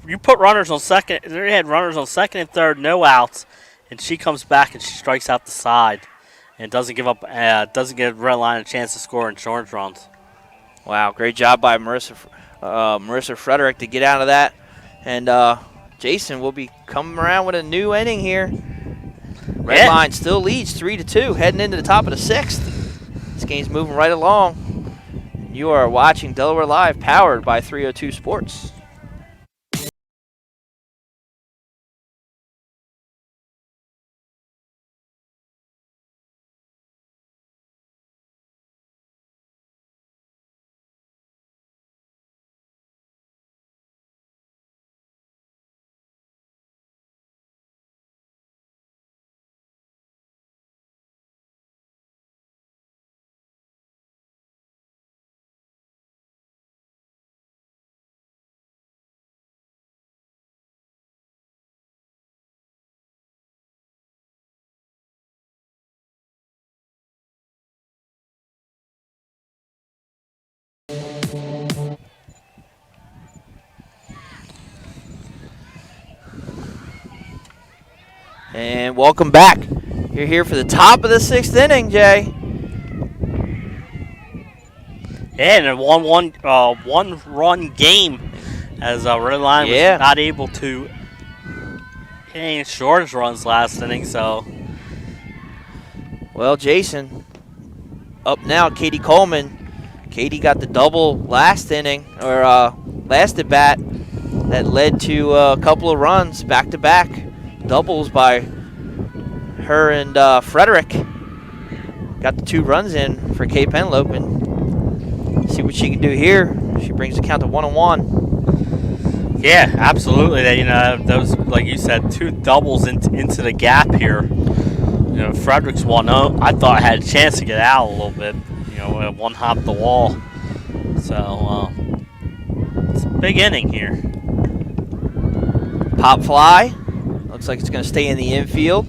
you put runners on second. They had runners on second and third, no outs, and she comes back and she strikes out the side, and doesn't give Red Line a chance to score insurance runs. Wow, great job by Marissa Frederick to get out of that, and Jason will be coming around with a new inning here. Red Line still leads 3-2, heading into the top of the 6th. This game's moving right along. You are watching Delaware Live, powered by 302 Sports. And welcome back. You're here for the top of the 6th inning, Jay. Yeah, and a one-run game as Red Line was not able to hit any shortage runs last inning. So, well, Jason, up now, Katie Coleman. Katie got the double last inning, or last at bat, that led to a couple of runs back-to-back doubles by her and Frederick. Got the 2 runs in for Cape Henlopen. See what she can do here. She brings the count to 1-1. Yeah, absolutely. Those, like you said, 2 doubles into the gap here. Frederick's 1-0. I thought I had a chance to get out a little bit. One hopped the wall. So it's a big inning here. Pop fly. Looks like it's going to stay in the infield.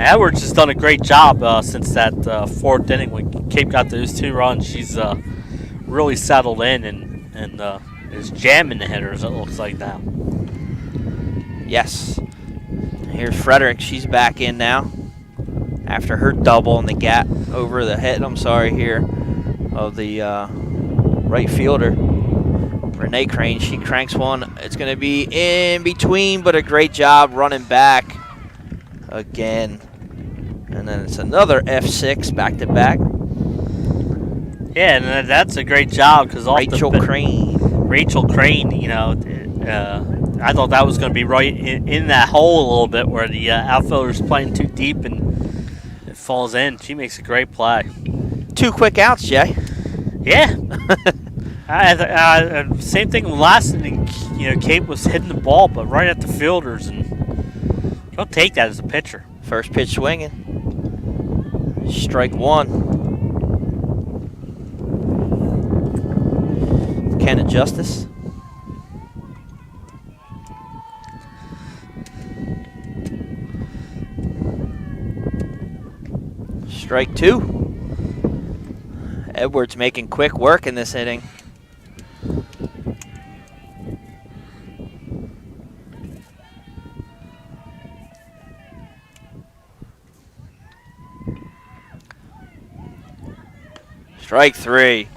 Edwards has done a great job since that 4th inning when Cape got those 2 runs. She's really settled in and is jamming the hitters, it looks like now. Yes. Here's Frederick. She's back in now after her double in the gap over the head, here, of the right fielder, Renee Crane. She cranks one. It's going to be in between, but a great job running back again. And then it's another F6 back-to-back. Yeah, and that's a great job because Rachel Crane, I thought that was going to be right in that hole a little bit where the outfielder's playing too deep and it falls in. She makes a great play. 2 quick outs, Jay. Yeah. Same thing last inning. Cape was hitting the ball, but right at the fielders, and you'll take that as a pitcher. First pitch swinging. Strike 1. Kenna Justice. Strike 2. Edwards making quick work in this inning. Strike 3.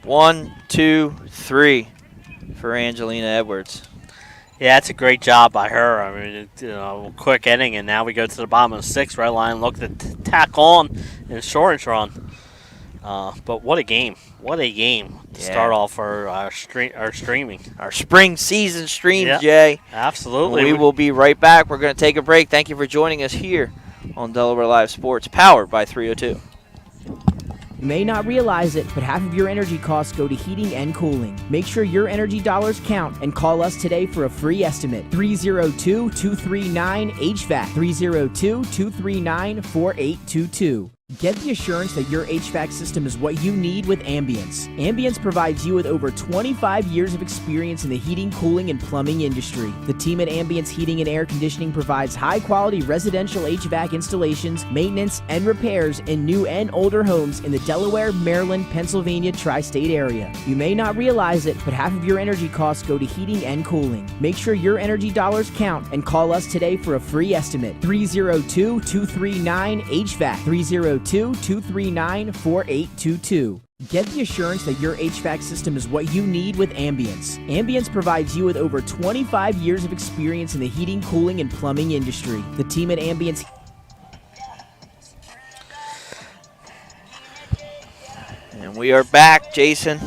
1, 2, 3 for Angelina Edwards. Yeah, that's a great job by her. I mean, quick inning, and now we go to the bottom of the 6th. Red Line looked to tack on in a shortage run. But what a game. What a game to start off our streaming. Our spring season stream, yeah, Jay. Absolutely. We will be right back. We're going to take a break. Thank you for joining us here on Delaware Live Sports, powered by 302. You may not realize it, but half of your energy costs go to heating and cooling. Make sure your energy dollars count and call us today for a free estimate. 302-239-HVAC. 302-239-4822. Get the assurance that your HVAC system is what you need with Ambience. Ambience provides you with over 25 years of experience in the heating, cooling, and plumbing industry. The team at Ambience Heating and Air Conditioning provides high-quality residential HVAC installations, maintenance, and repairs in new and older homes in the Delaware, Maryland, Pennsylvania tri-state area. You may not realize it, but half of your energy costs go to heating and cooling. Make sure your energy dollars count and call us today for a free estimate. 302-239-HVAC. 302-239-4822. Get the assurance that your HVAC system is what you need with Ambience. Ambience provides you with over 25 years of experience in the heating, cooling, and plumbing industry. The team at Ambience. And we are back, Jason.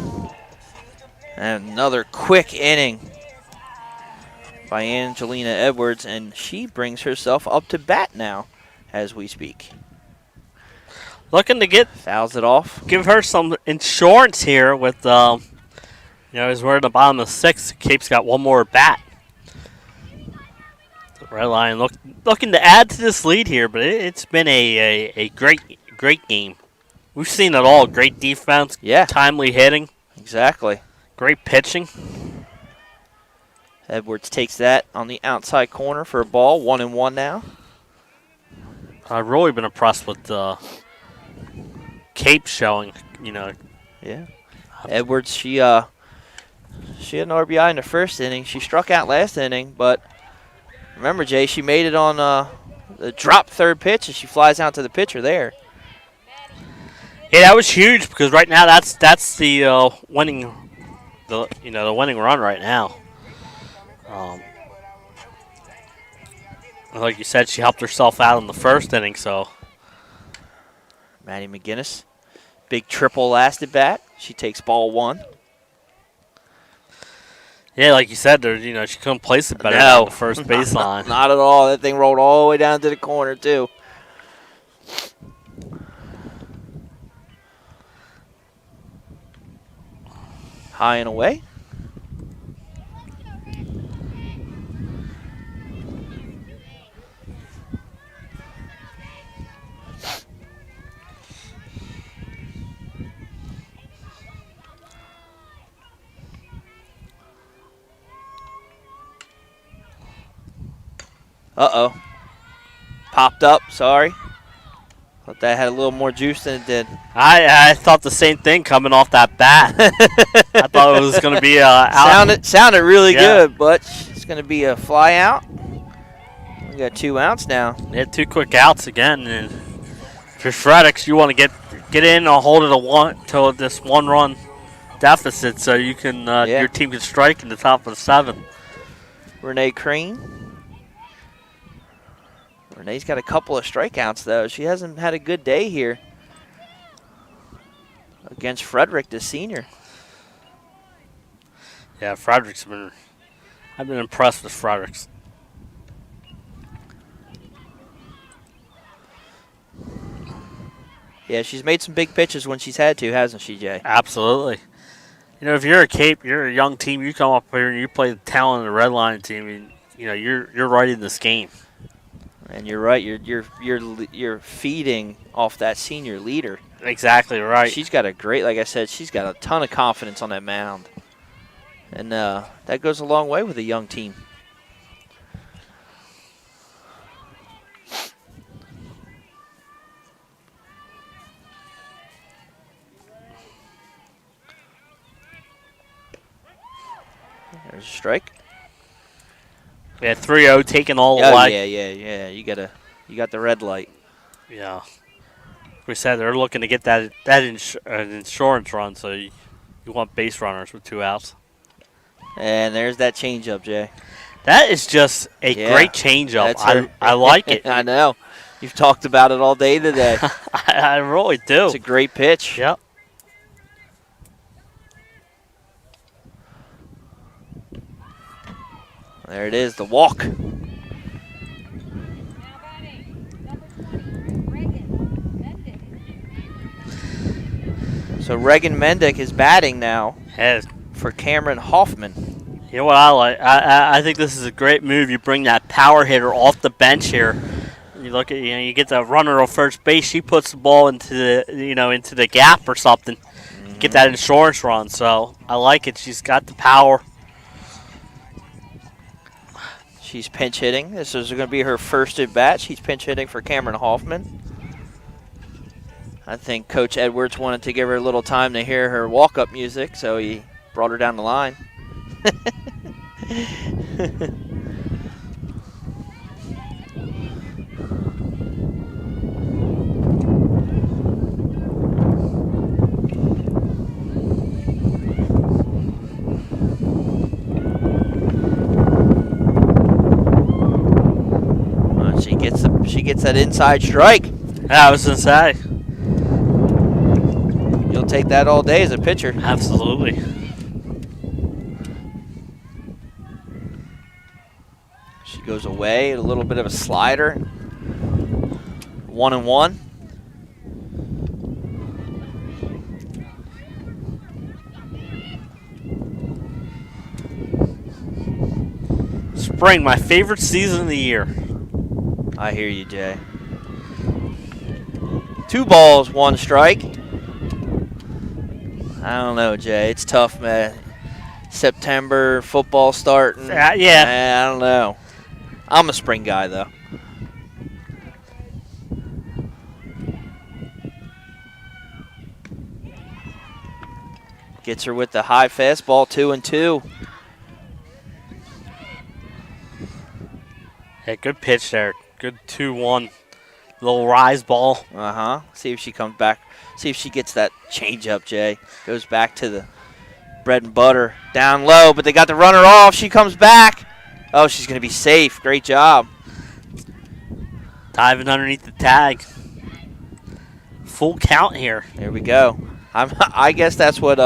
And another quick inning by Angelina Edwards, and she brings herself up to bat now as we speak. Looking to fouls it off. Give her some insurance here with, as we're at the bottom of the 6th, Cape's got one more bat. The Red Line looking to add to this lead here, but it's been a great game. We've seen it all. Great defense, timely hitting. Exactly. Great pitching. Edwards takes that on the outside corner for a ball, 1-1 now. I've really been impressed with Cape showing, Yeah. Edwards, she she had an RBI in the first inning. She struck out last inning, but remember, Jay, she made it on the drop third pitch, and she flies out to the pitcher there. Yeah, that was huge because right now that's the winning winning run right now. Like you said, she helped herself out in the first inning, so. Maddie McGinnis, big triple last at bat. She takes ball 1. Yeah, like you said, she couldn't place it better No. than the first baseline. Not at all. That thing rolled all the way down to the corner, too. High and away. Uh-oh. Popped up, sorry. Thought that had a little more juice than it did. I thought the same thing coming off that bat. I thought it was going to be out. Sounded really good, but it's going to be a fly out. We got 2 outs now. Yeah, 2 quick outs again. And for Fredericks, you want to get in or hold it till this 1-run deficit so you can your team can strike in the top of the 7th. Renee Crane. Renee's got a couple of strikeouts, though. She hasn't had a good day here against Frederick, the senior. Yeah, I've been impressed with Fredericks. Yeah, she's made some big pitches when she's had to, hasn't she, Jay? Absolutely. If you're a Cape, you're a young team, you come up here and you play the talent of the Red Line team, and you're right in this game. And you're right. You're feeding off that senior leader. Exactly right. She's got like I said, she's got a ton of confidence on that mound, and that goes a long way with a young team. There's a strike. Yeah, 3-0 taking all the way. Yeah. You got the red light. Yeah. We said they're looking to get that insurance run, so you want base runners with 2 outs. And there's that changeup, Jay. That is just a great changeup. I like it. I know. You've talked about it all day today. I really do. It's a great pitch. Yep. There it is, the walk. So Reagan Mendick is batting now for Cameron Hoffman. You know what I like? I think this is a great move. You bring that power hitter off the bench here. You look at you get the runner on first base. She puts the ball into the gap or something. Mm-hmm. Get that insurance run. So I like it. She's got the power. She's pinch hitting. This is going to be her first at bat. She's pinch hitting for Cameron Hoffman. I think Coach Edwards wanted to give her a little time to hear her walk-up music, so he brought her down the line. She gets that inside strike. Yeah, I was going to say. You'll take that all day as a pitcher. Absolutely. She goes away, a little bit of a slider. 1-1. Spring, my favorite season of the year. I hear you, Jay. 2 balls, 1 strike. I don't know, Jay. It's tough, man. September, football starting. Yeah. I don't know. I'm a spring guy, though. Gets her with the high fastball, 2-2. Hey, good pitch there. Good 2-1. Little rise ball. See if she comes back. See if she gets that changeup, Jay. Goes back to the bread and butter. Down low, but they got the runner off. She comes back. Oh, she's going to be safe. Great job. Diving underneath the tag. Full count here. There we go. I guess that's what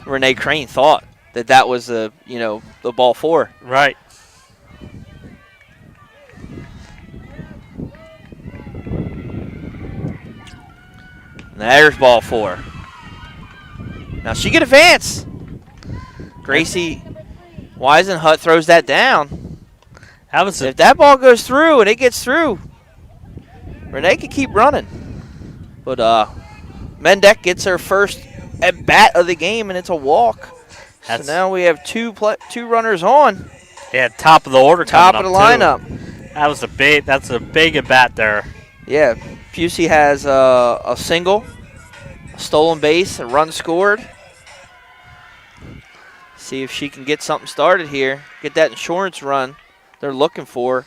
Renee Crane thought, that was the ball 4. Right. There's ball 4. Now she can advance. Gracie Weisenhut throws that down. If that ball goes through and it gets through, Renee can keep running. But Mendek gets her first at bat of the game, and it's a walk. So now we have two runners on. Yeah, top of the order. Top of the lineup. That's a big at bat there. Yeah, Pusey has a single, a stolen base, a run scored. See if she can get something started here. Get that insurance run they're looking for.